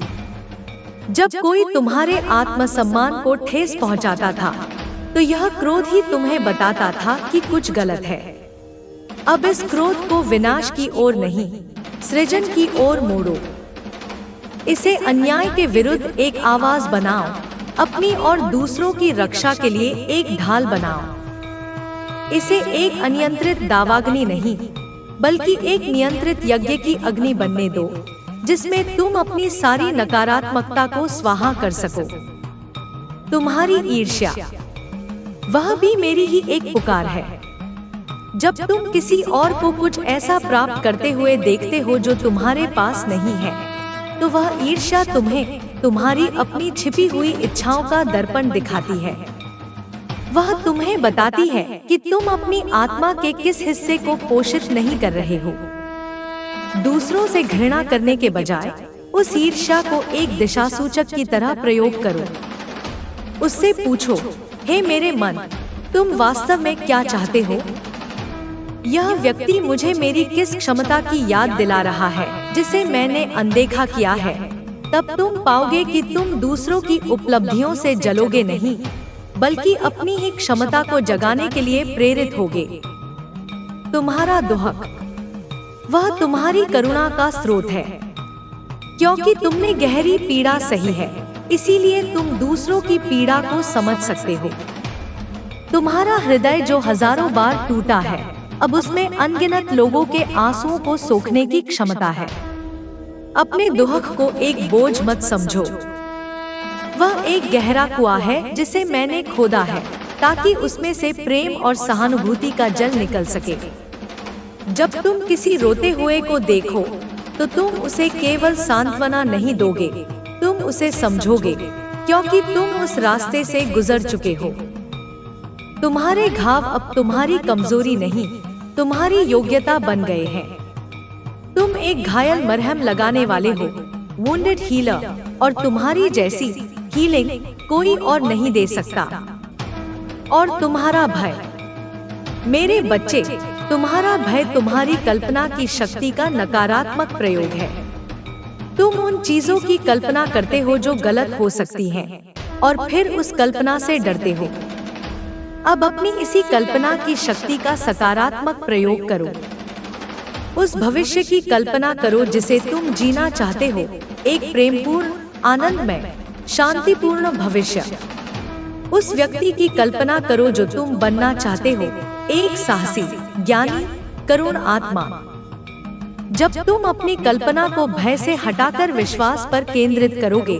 जब कोई तुम्हारे आत्मसम्मान को ठेस पहुंचाता था, तो यह क्रोध ही तुम्हें बताता था कि कुछ गलत है। अब इस क्रोध को विनाश की ओर नहीं, सृजन की ओर मोड़ो। इसे अन्याय के विरुद्ध एक आवाज बनाओ, अपनी और दूसरों की रक्षा के लिए एक ढाल बनाओ। इसे एक अनियंत्रित दावाग्नि नहीं, बल्कि एक नियंत्रित यज्ञ की अग्नि बनने दो, जिसमें तुम अपनी सारी नकारात्मकता को स्वाहा कर सको। तुम्हारी ईर्ष्या, वह भी मेरी ही एक पुकार है। जब तुम किसी और को कुछ ऐसा प्राप्त करते हुए देखते हो जो तुम्हारे पास नहीं है, तो वह ईर्ष्या तुम्हें तुम्हारी अपनी छिपी हुई इच्छाओं का दर्पण दिखाती है। वह तुम्हें बताती है कि तुम अपनी आत्मा के किस हिस्से को पोषित नहीं कर रहे हो। दूसरों से घृणा करने के बजाय उस ईर्ष्या को एक दिशासूचक की तरह प्रयोग करो। उससे पूछो, हे मेरे मन, तुम वास्तव में क्या चाहते हो? यह व्यक्ति मुझे मेरी किस क्षमता की याद दिला रहा है जिसे मैंने अनदेखा किया है। तब तुम पाओगे कि तुम दूसरों की उपलब्धियों से जलोगे नहीं, बल्कि अपनी ही क्षमता को जगाने के लिए प्रेरित होगे। तुम्हारा दुहक, वह तुम्हारी करुणा का स्रोत है। क्योंकि तुमने गहरी पीड़ा सही है, इसीलिए तुम दूसरों की पीड़ा को समझ सकते हो। तुम्हारा हृदय जो हजारों बार टूटा है, अब उसमें अनगिनत लोगों के आंसुओं को सोखने की क्षमता है। अपने दुहक को एक बोझ मत समझो। वह एक गहरा कुआं है जिसे मैंने खोदा है, ताकि उसमें से प्रेम और सहानुभूति का जल निकल सके। जब तुम किसी रोते हुए को देखो, तो तुम उसे केवल सांत्वना नहीं दोगे, तुम उसे समझोगे, क्योंकि तुम उस रास्ते से गुजर चुके हो। तुम्हारे घाव अब तुम्हारी कमजोरी नहीं, तुम्हारी योग्यता बन गए हैं। तुम एक घायल मरहम लगाने वाले हो, वुंडेड हीलर, और तुम्हारी जैसी हीलिंग कोई और नहीं दे सकता। और तुम्हारा भय, मेरे बच्चे, तुम्हारा भय तुम्हारी कल्पना की शक्ति का नकारात्मक प्रयोग है। तुम उन चीजों की कल्पना करते हो जो गलत हो सकती हैं, और फिर उस कल्पना से डरते हो। अब अपनी इसी कल्पना की शक्ति का सकारात्मक प्रयोग करो। उस भविष्य की कल्पना करो जिसे तुम जीना चाहते हो, एक प्रेमपूर्ण, आनंदमय, शांतिपूर्ण भविष्य। उस व्यक्ति की कल्पना करो जो तुम बनना चाहते हो, एक साहसी, ज्ञानी, करुण आत्मा। जब तुम अपनी कल्पना को भय से हटाकर विश्वास पर केंद्रित करोगे,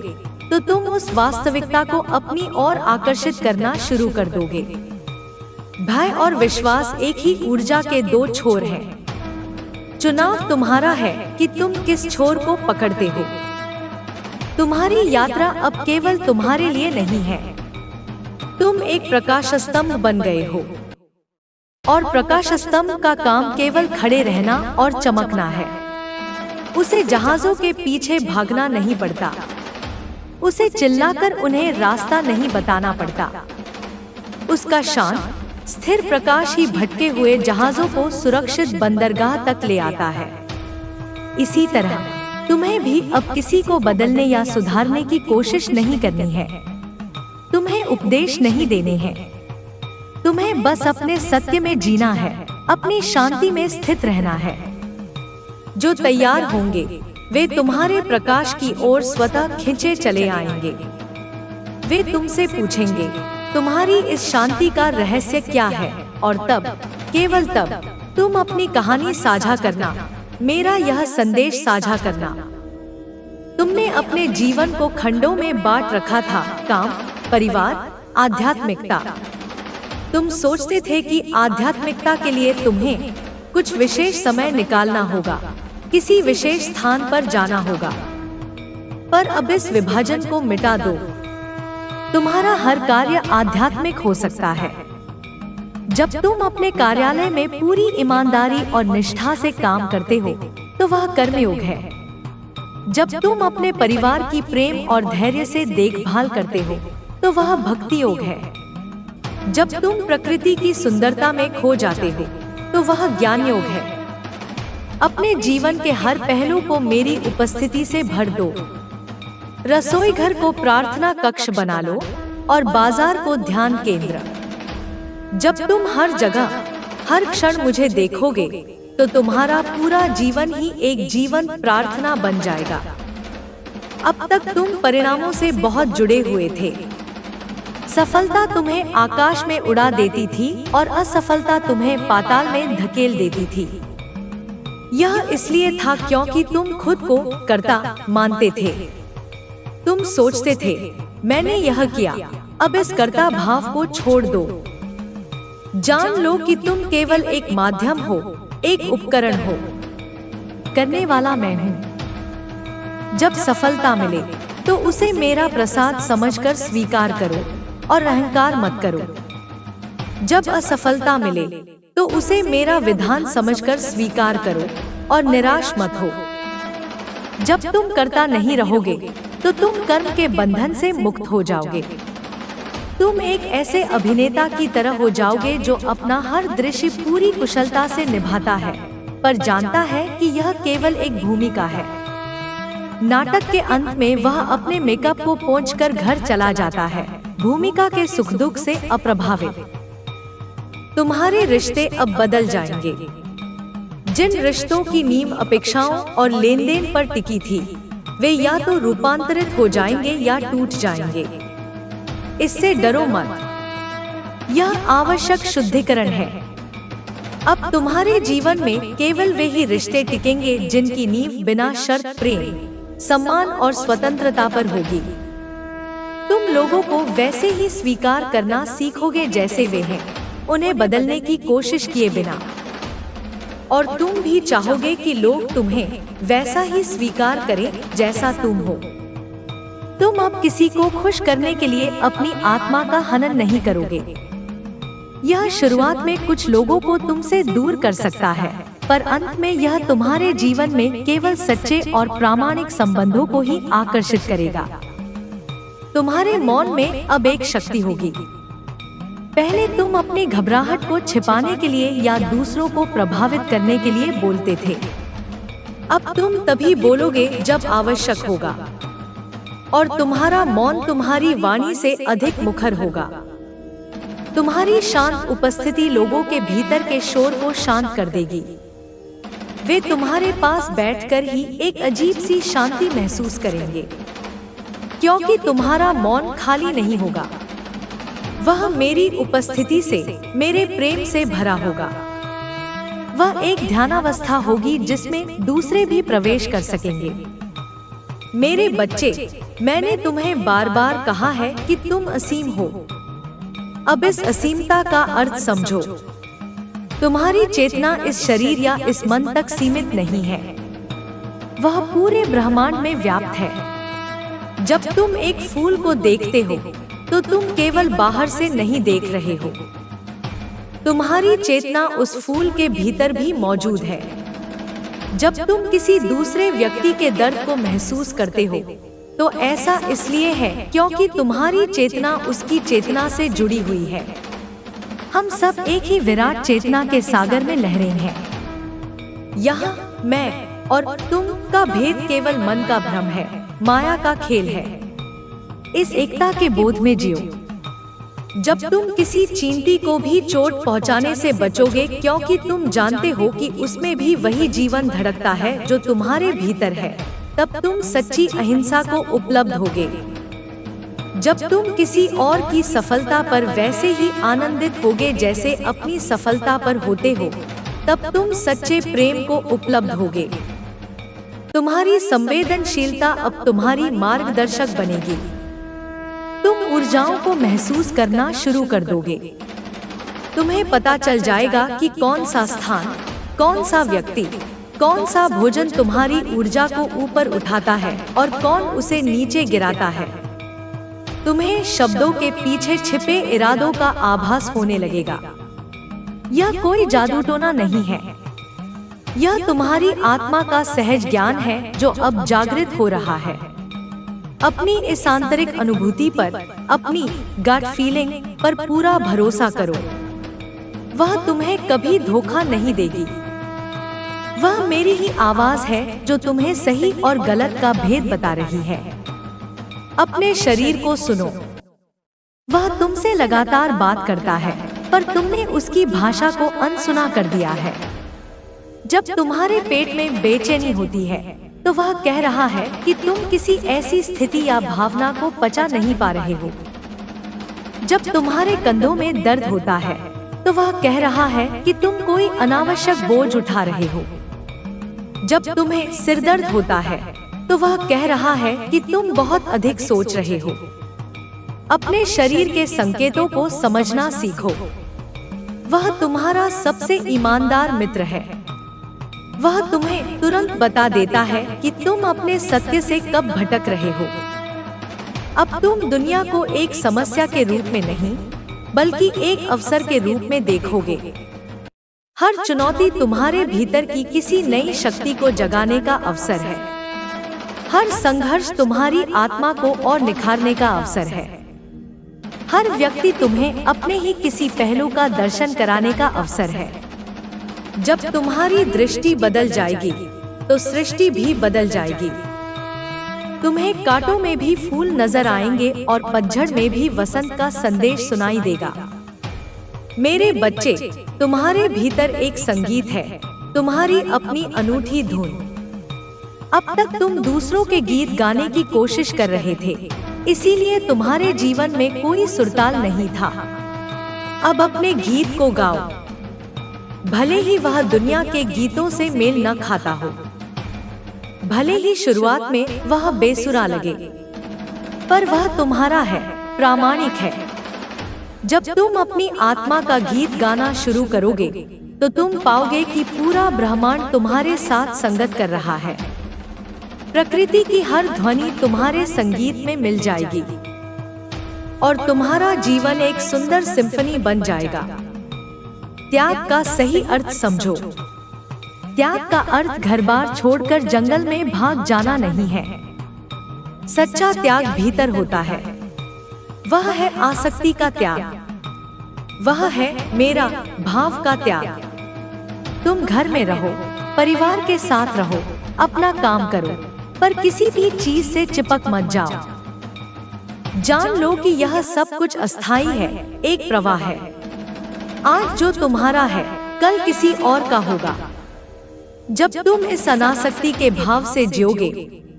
तो तुम उस वास्तविकता को अपनी ओर आकर्षित करना शुरू कर दोगे। भय और विश्वास एक ही ऊर्जा के दो छोर हैं। चुनाव तुम्हारा है कि तुम किस छोर को पकड़ते हो। तुम्हारी यात्रा अब केवल तुम्हारे लिए नहीं है। तुम एक प्रकाश स्तंभ बन गए हो, और प्रकाश स्तंभ का काम केवल खड़े रहना और चमकना है। उसे जहाजों के पीछे भागना नहीं पड़ता, उसे चिल्लाकर उन्हें रास्ता नहीं बताना पड़ता। उसका शांत, स्थिर प्रकाश ही भटके हुए जहाजों को सुरक्षित बंदरगाह तक ले आता है। इसी तरह तुम्हें भी अब किसी को बदलने या सुधारने की कोशिश नहीं करनी है। तुम्हें उपदेश नहीं देने हैं। तुम्हें बस अपने सत्य में जीना है, अपनी शांति में स्थित रहना है। जो तैयार होंगे वे तुम्हारे प्रकाश की ओर स्वतः खिंचे चले आएंगे। वे तुमसे पूछेंगे, तुम्हारी इस शांति का रहस्य क्या है? और तब, केवल तब, तुम अपनी कहानी साझा करना, मेरा यह संदेश साझा करना। तुमने अपने जीवन को खंडों में बांट रखा था, काम, परिवार, आध्यात्मिकता। तुम सोचते थे कि आध्यात्मिकता के लिए तुम्हें कुछ विशेष समय निकालना होगा, किसी विशेष स्थान पर जाना होगा। पर अब इस विभाजन को मिटा दो। तुम्हारा हर कार्य आध्यात्मिक हो सकता है। जब तुम अपने कार्यालय में पूरी ईमानदारी और निष्ठा से काम करते हो तो वह कर्मयोग है। जब तुम अपने परिवार की प्रेम और धैर्य से देखभाल करते हो तो वह भक्ति योग है। जब तुम प्रकृति की सुंदरता में खो जाते हो तो वह ज्ञान योग है। अपने जीवन के हर पहलू को मेरी उपस्थिति से भर दो। रसोई घर को प्रार्थना कक्ष बना लो और बाजार को ध्यान केंद्र। जब तुम हर जगह हर क्षण मुझे देखोगे तो तुम्हारा पूरा जीवन ही एक जीवन प्रार्थना बन जाएगा। अब तक तुम परिणामों से बहुत जुड़े हुए थे। सफलता तुम्हें आकाश में उड़ा देती थी और असफलता तुम्हें पाताल में धकेल देती थी। यह इसलिए था क्योंकि तुम खुद को कर्ता मानते थे। तुम सोचते थे मैंने यह किया, अब इस कर्ता भाव को छोड़ दो। जान लो कि तुम केवल एक माध्यम हो, एक उपकरण हो। करने वाला मैं हूँ। जब सफलता मिले तो उसे मेरा प्रसाद समझकर स्वीकार करो और अहंकार मत करो। जब असफलता मिले तो उसे मेरा विधान समझकर स्वीकार करो और निराश मत हो। जब तुम कर्ता नहीं रहोगे तो तुम कर्म के बंधन से मुक्त हो जाओगे। तुम एक ऐसे अभिनेता की तरह हो जाओगे जो अपना हर दृश्य पूरी कुशलता से निभाता है, पर जानता है कि यह केवल एक भूमिका है। नाटक के अंत में वह अपने मेकअप को पोंछकर घर चला जाता है, भूमिका के सुख दुख से अप्रभावित। तुम्हारे रिश्ते अब बदल जाएंगे। जिन रिश्तों की नींव अपेक्षाओं और लेन देन पर टिकी थी, वे या तो रूपांतरित हो जाएंगे या टूट जाएंगे। इससे डरो मत, यह आवश्यक शुद्धिकरण है। अब तुम्हारे जीवन में केवल वे ही रिश्ते टिकेंगे जिनकी नींव बिना शर्त प्रेम, सम्मान और स्वतंत्रता पर होगी। तुम लोगों को वैसे ही स्वीकार करना सीखोगे जैसे वे हैं, उन्हें बदलने की कोशिश किए बिना। और तुम भी चाहोगे कि लोग तुम्हें वैसा ही स्वीकार करें जैसा तुम हो। तुम अब किसी को खुश करने के लिए अपनी आत्मा का हनन नहीं करोगे। यह शुरुआत में कुछ लोगों को तुमसे दूर कर सकता है, पर अंत में यह तुम्हारे जीवन में केवल सच्चे और प्रामाणिक संबंधों को ही आकर्षित करेगा। तुम्हारे मौन में अब एक शक्ति होगी। पहले तुम अपनी घबराहट को छिपाने के लिए या दूसरों को प्रभावित करने के लिए बोलते थे। अब तुम तभी बोलोगे जब आवश्यक होगा, और तुम्हारा मौन तुम्हारी वाणी से अधिक मुखर होगा। तुम्हारी शांत उपस्थिति लोगों के भीतर के शोर को शांत कर देगी। वे तुम्हारे पास बैठकर ही एक अजीब सी शांति महसूस करेंगे, क्योंकि तुम्हारा मौन खाली नहीं होगा। वह मेरी उपस्थिति से, मेरे प्रेम से भरा होगा। वह एक ध्यानावस्था होगी जिसमें दूसरे भी प्रवेश कर सकेंगे। मेरे बच्चे, मैंने तुम्हें बार बार कहा है कि तुम असीम हो। अब इस असीमता का अर्थ समझो। तुम्हारी चेतना इस शरीर या इस मन तक सीमित नहीं है, वह पूरे ब्रह्मांड में व्याप्त है। जब तुम एक फूल को देखते हो तो तुम केवल बाहर से नहीं देख रहे हो। तुम्हारी चेतना उस फूल के भीतर भी मौजूद है। जब तुम किसी दूसरे व्यक्ति के दर्द को महसूस करते हो तो ऐसा इसलिए है क्योंकि तुम्हारी चेतना उसकी चेतना से जुड़ी हुई है। हम सब एक ही विराट चेतना के सागर में लहरें हैं। यहाँ मैं और तुम का भेद केवल मन का भ्रम है, माया का खेल है। इस एकता के बोध में जियो। जब तुम किसी चींटी को भी चोट पहुंचाने से बचोगे क्योंकि तुम जानते हो कि उसमें भी वही जीवन धड़कता है जो तुम्हारे भीतर है, तब तुम सच्ची अहिंसा को उपलब्ध होगे। जब तुम किसी और की सफलता पर वैसे ही आनंदित होगे जैसे अपनी सफलता पर होते हो, तब तुम सच्चे प्रेम को उपलब्ध होगे। तुम्हारी संवेदनशीलता अब तुम्हारी मार्गदर्शक बनेगी। तुम ऊर्जाओं को महसूस करना शुरू कर दोगे। तुम्हें पता चल जाएगा कि कौन सा स्थान, कौन सा व्यक्ति, कौन सा भोजन तुम्हारी ऊर्जा को ऊपर उठाता है और कौन उसे नीचे गिराता है। तुम्हें शब्दों के पीछे छिपे इरादों का आभास होने लगेगा। यह कोई जादू टोना नहीं है। यह तुम्हारी आत्मा का सहज ज्ञान है जो अब जागृत हो रहा है। अपनी इस आंतरिक अनुभूति पर, अपनी गट फीलिंग पर पूरा भरोसा करो। वह तुम्हें कभी धोखा नहीं देगी। वह मेरी ही आवाज है जो तुम्हें सही और गलत का भेद बता रही है। अपने शरीर को सुनो। वह तुमसे लगातार बात करता है, पर तुमने उसकी भाषा को अनसुना कर दिया है। जब तुम्हारे पेट में बेचैनी होती है, तो वह कह रहा है कि तुम किसी ऐसी स्थिति या भावना को पचा नहीं पा रहे हो। जब तुम्हारे कंधों में दर्द होता है, तो वह कह रहा है कि तुम कोई अनावश्यक बोझ उठा रहे हो। जब तुम्हें सिर दर्द होता है, तो वह कह रहा है कि तुम बहुत अधिक सोच रहे हो। अपने शरीर के संकेतों को समझना सीखो। वह तुम्हारा सबसे ईमानदार मित्र है। वह तुम्हें तुरंत बता देता है कि तुम अपने सत्य से कब भटक रहे हो। अब तुम दुनिया को एक समस्या के रूप में नहीं, बल्कि एक अवसर के रूप में देखोगे। हर चुनौती तुम्हारे भीतर की किसी नई शक्ति को जगाने का अवसर है। हर संघर्ष तुम्हारी आत्मा को और निखारने का अवसर है। हर व्यक्ति तुम्हें अपने ही किसी पहलू का दर्शन कराने का अवसर है। जब तुम्हारी दृष्टि बदल जाएगी, तो सृष्टि भी बदल जाएगी। तुम्हें कांटों में भी फूल नजर आएंगे और पतझड़ में भी वसंत का संदेश सुनाई देगा। मेरे बच्चे, तुम्हारे भीतर एक संगीत है, तुम्हारी अपनी अनूठी धुन। अब तक तुम दूसरों के गीत गाने की कोशिश कर रहे थे, इसीलिए तुम्हारे जीवन में कोई सुरताल नहीं था। अब अपने गीत को गाओ, भले ही वह दुनिया के गीतों से मेल न खाता हो। भले ही शुरुआत में वह बेसुरा लगे, पर वह तुम्हारा है, प्रामाणिक है। जब तुम अपनी आत्मा का गीत गाना शुरू करोगे, तो तुम पाओगे कि पूरा ब्रह्मांड तुम्हारे साथ संगत कर रहा है। प्रकृति की हर ध्वनि तुम्हारे संगीत में मिल जाएगी और तुम्हारा जीवन एक सुंदर सिम्फनी बन जाएगा। त्याग का सही अर्थ समझो। त्याग का अर्थ घर-बार छोड़कर जंगल में भाग जाना नहीं है। सच्चा त्याग भीतर होता है। वह है आसक्ति का त्याग। वह है मेरा भाव का त्याग। तुम घर में रहो, परिवार के साथ रहो, अपना काम करो, पर किसी भी चीज से चिपक मत जाओ। जान लो कि यह सब कुछ अस्थायी है, एक प्रवाह है। आज जो तुम्हारा है, कल किसी और का होगा। जब तुम इस अनासक्ति के भाव से जियोगे,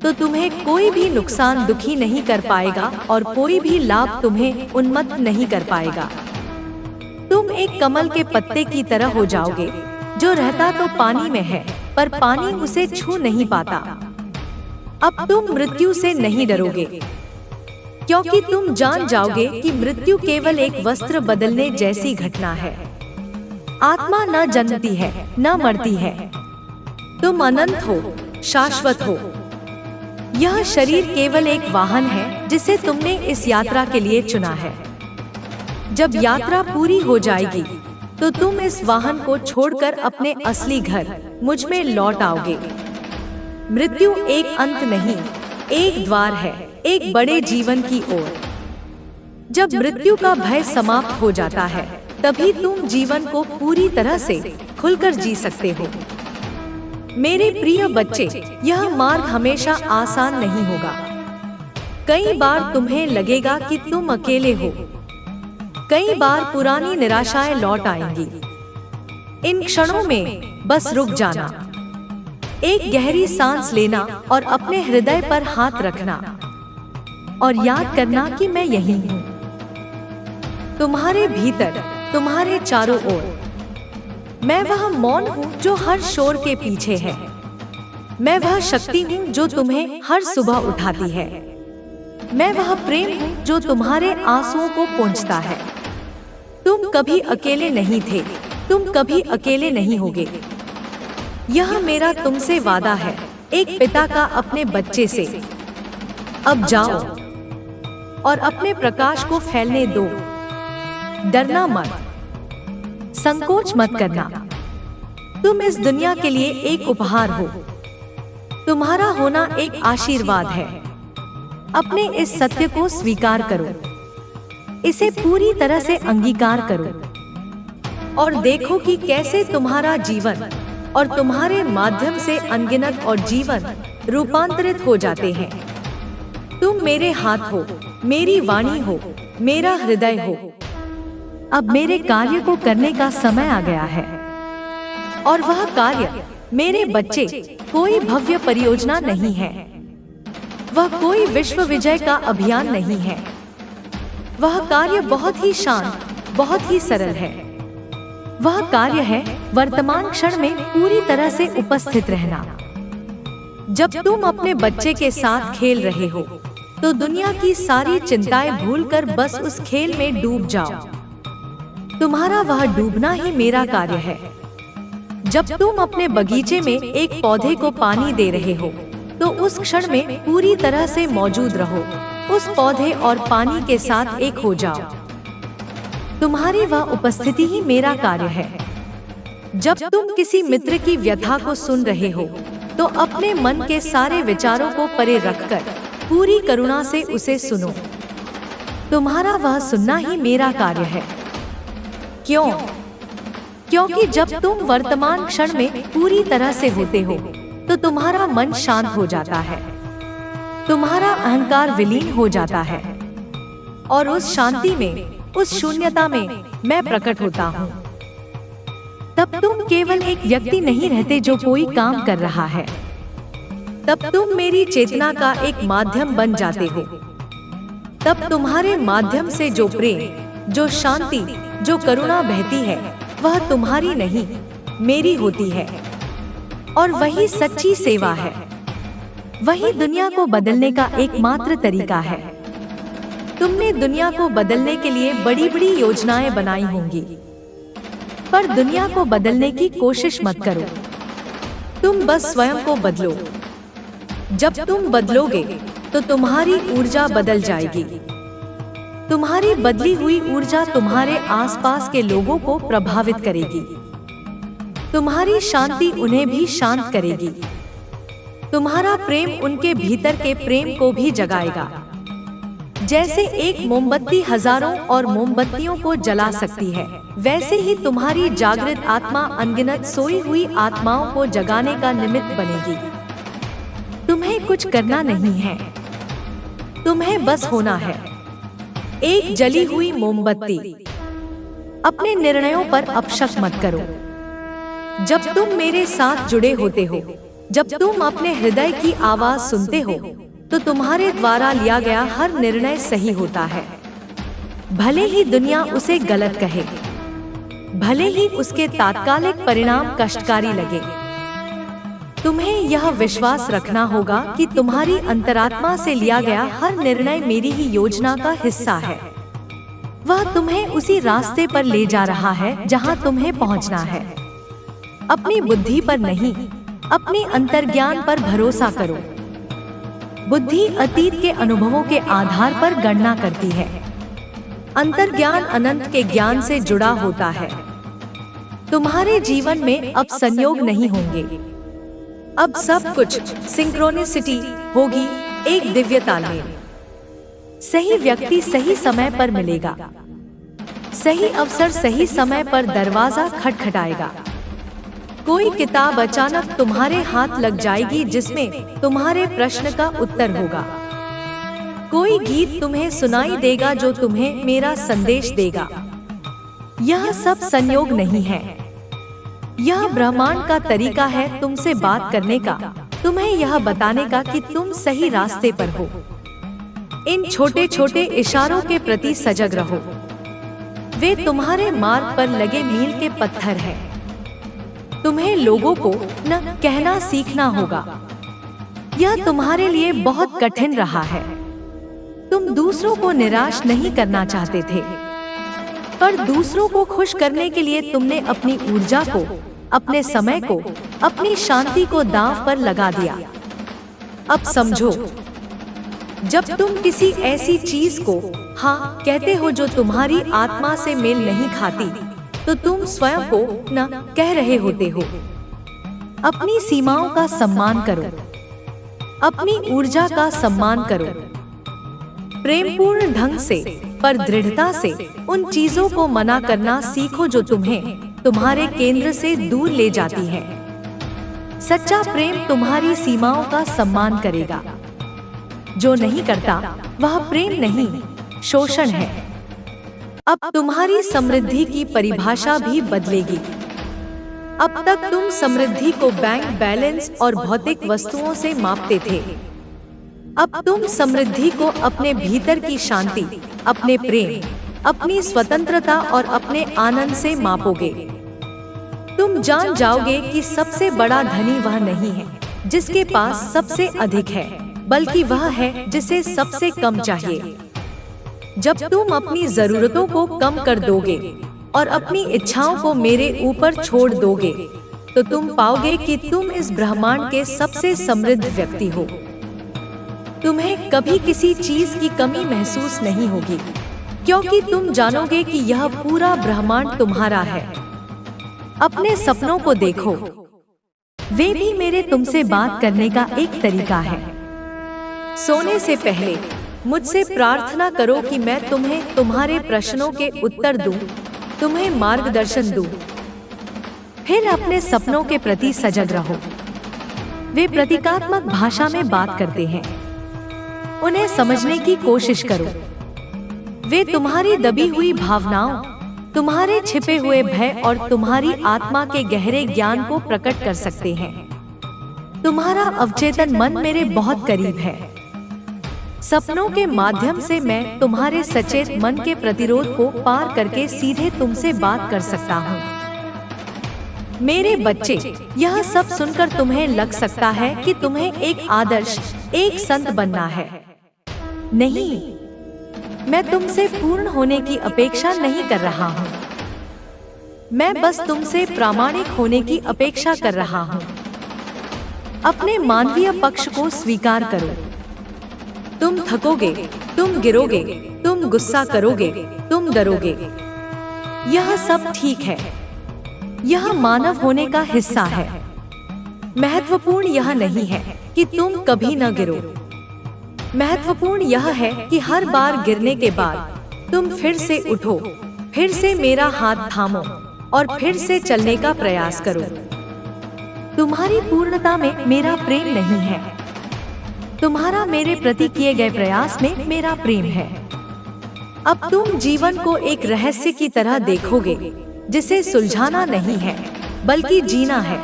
तो तुम्हें कोई भी नुकसान दुखी नहीं कर पाएगा और कोई भी लाभ तुम्हें उन्मत्त नहीं कर पाएगा। तुम एक कमल के पत्ते की तरह हो जाओगे, जो रहता तो पानी में है, पर पानी उसे छू नहीं पाता। अब तुम मृत्यु से नहीं डरोगे, क्योंकि तुम जान जाओगे कि मृत्यु केवल एक वस्त्र बदलने जैसी घटना है। आत्मा न जन्मती है, न मरती है। तुम अनंत हो, शाश्वत हो। यह शरीर केवल एक वाहन है जिसे तुमने इस यात्रा के लिए चुना है। जब यात्रा पूरी हो जाएगी, तो तुम इस वाहन को छोड़कर अपने असली घर, मुझ में लौट आओगे। मृत्यु एक अंत नहीं, एक द्वार है, एक बड़े जीवन की ओर। जब मृत्यु का भय समाप्त हो जाता है, तभी तुम जीवन को पूरी तरह से खुलकर जी सकते हो। मेरे प्रिय बच्चे, यह मार्ग हमेशा आसान नहीं होगा। कई बार तुम्हें लगेगा कि तुम अकेले हो। कई बार पुरानी निराशाएं लौट आएंगी। इन क्षणों में बस रुक जाना, एक गहरी सांस लेना और अपने हृदय पर हाथ रखना और याद करना कि मैं यहीं हूँ, तुम्हारे भीतर, तुम्हारे चारों ओर। मैं वह मौन हूँ जो हर शोर के पीछे है। मैं वह शक्ति हूँ जो तुम्हें हर सुबह उठाती है। मैं वह प्रेम हूँ जो तुम्हारे आंसुओं को पोंछता है। तुम कभी अकेले नहीं थे, तुम कभी अकेले नहीं होगे। यह मेरा तुमसे वादा है, एक पिता का अपने बच्चे से। अब जाओ और अपने प्रकाश को फैलने दो। डरना मत, संकोच मत करना। तुम इस दुनिया के लिए एक उपहार हो। तुम्हारा होना एक आशीर्वाद है। अपने इस सत्य को स्वीकार करो, इसे पूरी तरह से अंगीकार करो और देखो कि कैसे तुम्हारा जीवन और तुम्हारे माध्यम से अनगिनत और जीवन रूपांतरित हो जाते हैं। तुम मेरे हाथ हो, मेरी वाणी हो, मेरा हृदय हो। अब मेरे कार्य को करने का समय आ गया है और वह कार्य मेरे बच्चे कोई भव्य परियोजना नहीं है, वह कोई विश्व विजय का अभियान नहीं है। वह कार्य बहुत ही शांत, बहुत ही सरल है। वह कार्य है वर्तमान क्षण में पूरी तरह से उपस्थित रहना। जब तुम अपने बच्चे के साथ खेल रहे हो तो दुनिया की सारी चिंताएं भूलकर बस उस खेल में डूब जाओ। तुम्हारा वह डूबना ही मेरा कार्य है। जब तुम अपने बगीचे में एक पौधे को पानी दे रहे हो तो उस क्षण में पूरी तरह से मौजूद रहो। उस पौधे और पानी के साथ एक हो जाओ। तुम्हारी वह उपस्थिति ही मेरा कार्य है। जब तुम किसी मित्र की व्यथा को सुन रहे हो तो अपने मन के सारे विचारों को परे रखकर पूरी करुणा से उसे सुनो। तुम्हारा वह सुनना ही मेरा कार्य है। क्यों? क्योंकि जब तुम वर्तमान क्षण में पूरी तरह से होते हो तो तुम्हारा मन शांत हो जाता है, तुम्हारा अहंकार विलीन हो जाता है और उस शांति में, उस शून्यता में मैं प्रकट होता हूँ। तब तुम केवल एक व्यक्ति नहीं रहते जो कोई काम कर रहा है। तब तुम मेरी चेतना का एक माध्यम बन जाते हो। तब तुम्हारे माध्यम से जो प्रेम, जो शांति, जो करुणा बहती है वह तुम्हारी नहीं, मेरी होती है। और वही सच्ची सेवा है। वही दुनिया को बदलने का एकमात्र तरीका है। तुमने दुनिया को बदलने के लिए बड़ी बड़ी योजनाएं बनाई होंगी, पर दुनिया को बदलने की कोशिश मत करो। तुम बस स्वयं को बदलो। जब तुम बदलोगे तो तुम्हारी ऊर्जा बदल जाएगी। तुम्हारी बदली हुई ऊर्जा तुम्हारे आसपास के लोगों को प्रभावित करेगी। तुम्हारी शांति उन्हें भी शांत करेगी। तुम्हारा प्रेम उनके भीतर के प्रेम को भी जगाएगा। जैसे एक मोमबत्ती हजारों और मोमबत्तियों को जला सकती है, वैसे ही तुम्हारी जागृत आत्मा अनगिनत सोई हुई आत्माओं को जगाने का निमित्त बनेगी। तुम्हें कुछ करना नहीं है, तुम्हें बस होना है। एक जली हुई मोमबत्ती। अपने निर्णयों पर अपशक मत करो। जब तुम मेरे साथ जुड़े होते हो, जब तुम अपने हृदय की आवाज सुनते हो, तो तुम्हारे द्वारा लिया गया हर निर्णय सही होता है। भले ही दुनिया उसे गलत कहे, भले ही उसके तात्कालिक परिणाम कष्टकारी लगे, तुम्हें यह विश्वास रखना होगा कि तुम्हारी अंतरात्मा से लिया गया हर निर्णय मेरी ही योजना का हिस्सा है। वह तुम्हें उसी रास्ते पर ले जा रहा है जहां तुम्हें पहुंचना है। अपनी बुद्धि पर नहीं, अपने अंतर्ज्ञान पर भरोसा करो। बुद्धि अतीत के अनुभवों के आधार पर गणना करती है। अंतर्ज्ञान अनंत के ज्ञान से जुड़ा होता है। तुम्हारे जीवन में अब संयोग नहीं होंगे। अब सब कुछ सिंक्रोनिसिटी होगी, एक दिव्य तालमेल। सही व्यक्ति सही समय पर मिलेगा, सही अवसर सही समय पर दरवाजा खटखटाएगा। कोई किताब अचानक तुम्हारे हाथ लग जाएगी जिसमें तुम्हारे प्रश्न का उत्तर होगा। कोई गीत तुम्हें सुनाई देगा जो तुम्हें मेरा संदेश देगा। यह सब संयोग नहीं है, यह ब्रह्मांड का तरीका है तुमसे बात करने का, तुम्हें यह बताने का कि तुम सही रास्ते पर हो। इन छोटे छोटे इशारों के प्रति सजग रहो। वे तुम्हारे मार्ग पर लगे मील के पत्थर हैं। तुम्हें लोगों को न कहना सीखना होगा। यह तुम्हारे लिए बहुत कठिन रहा है। तुम दूसरों को निराश नहीं करना चाहते थे, पर दूसरों को खुश करने के लिए तुमने अपनी ऊर्जा को, अपने समय को, अपनी शांति को दांव पर लगा दिया। अब समझो, जब तुम किसी ऐसी चीज को हाँ कहते हो जो तुम्हारी आत्मा से मेल नहीं खाती, तो तुम स्वयं को न कह रहे होते हो। अपनी सीमाओं का सम्मान करो, अपनी ऊर्जा का सम्मान करो। प्रेमपूर्ण ढंग से पर दृढ़ता से उन चीजों को मना करना सीखो जो तुम्हें तुम्हारे केंद्र से दूर ले जाती हैं। सच्चा प्रेम तुम्हारी सीमाओं का सम्मान करेगा। जो नहीं करता वह प्रेम नहीं, शोषण है। अब तुम्हारी समृद्धि की परिभाषा भी बदलेगी। अब तक तुम समृद्धि को बैंक बैलेंस और भौतिक वस्तुओं से मापते थे। अब तुम समृद्धि को अपने भीतर की शांति, अपने प्रेम, अपनी स्वतंत्रता और अपने आनंद से मापोगे। तुम जान जाओगे कि सबसे बड़ा धनी वह नहीं है जिसके पास सबसे अधिक है, बल्कि वह है जिसे सबसे कम चाहिए। जब तुम अपनी जरूरतों को कम कर दोगे और अपनी इच्छाओं को मेरे ऊपर छोड़ दोगे, तो तुम पाओगे कि तुम इस ब्रह्मांड के सबसे समृद्ध व्यक्ति हो। तुम्हें कभी किसी चीज की कमी महसूस नहीं होगी, क्योंकि तुम जानोगे कि यह पूरा ब्रह्मांड तुम्हारा है। अपने सपनों को देखो, वे भी मेरे तुमसे बात करने का एक तरीका है। सोने से पहले मुझसे प्रार्थना करो कि मैं तुम्हें तुम्हारे प्रश्नों के उत्तर दूं, तुम्हें मार्गदर्शन दूं। फिर अपने सपनों के प्रति सजग रहो। वे प्रतीकात्मक भाषा में बात करते हैं, उन्हें समझने की कोशिश करो। वे तुम्हारी दबी हुई भावनाओं, तुम्हारे छिपे हुए भय और तुम्हारी आत्मा के गहरे ज्ञान को प्रकट कर सकते हैं। तुम्हारा अवचेतन मन मेरे बहुत करीब है। सपनों के माध्यम से मैं तुम्हारे सचेत मन के प्रतिरोध को पार करके सीधे तुमसे बात कर सकता हूँ। मेरे बच्चे, यह सब सुनकर तुम्हें लग सकता है कि तुम्हें एक आदर्श, एक संत बनना है। नहीं, मैं तुमसे पूर्ण होने की अपेक्षा नहीं कर रहा हूँ। मैं बस तुमसे प्रामाणिक होने की अपेक्षा कर रहा हूँ। अपने मानवीय पक्ष को स्वीकार करो। तुम थकोगे, तुम गिरोगे, तुम गुस्सा करोगे, तुम डरोगे। यह सब ठीक है। यह मानव होने का हिस्सा है। महत्वपूर्ण यह नहीं है कि तुम कभी न गिरो। महत्वपूर्ण यह है कि हर बार गिरने के बाद तुम फिर से उठो, फिर से मेरा हाथ थामो और फिर से चलने का प्रयास करो। तुम्हारी पूर्णता में मेरा प्रेम नहीं है, तुम्हारा मेरे प्रति किए गए प्रयास में मेरा प्रेम है। अब तुम जीवन को एक रहस्य की तरह देखोगे, जिसे सुलझाना नहीं है बल्कि जीना है।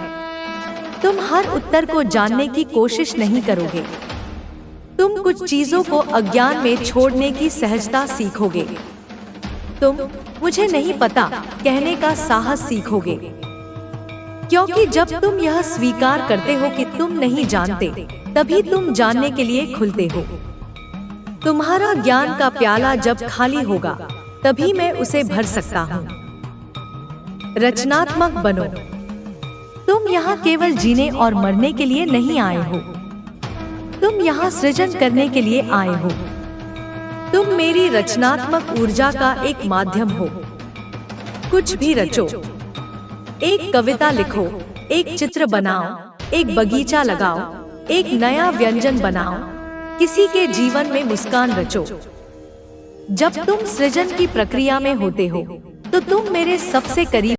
तुम हर उत्तर को जानने की कोशिश नहीं करोगे। तुम कुछ चीजों को अज्ञान में छोड़ने की सहजता सीखोगे। तुम मुझे नहीं पता कहने का साहस सीखोगे, क्योंकि जब तुम यह स्वीकार करते हो कि तुम नहीं जानते, तभी तुम जानने के लिए खुलते हो। तुम्हारा ज्ञान का प्याला जब खाली होगा, तभी मैं उसे भर सकता हूँ। रचनात्मक बनो। तुम यहाँ केवल जीने और मरने के लिए नहीं आए हो, तुम यहाँ सृजन करने के लिए आए हो। तुम मेरी रचनात्मक ऊर्जा का एक माध्यम हो। कुछ भी रचो, एक कविता लिखो, एक चित्र बनाओ, एक बगीचा लगाओ, एक नया व्यंजन बनाओ, किसी के जीवन में मुस्कान रचो। जब तुम सृजन की प्रक्रिया में होते हो, तो तुम मेरे सबसे करीब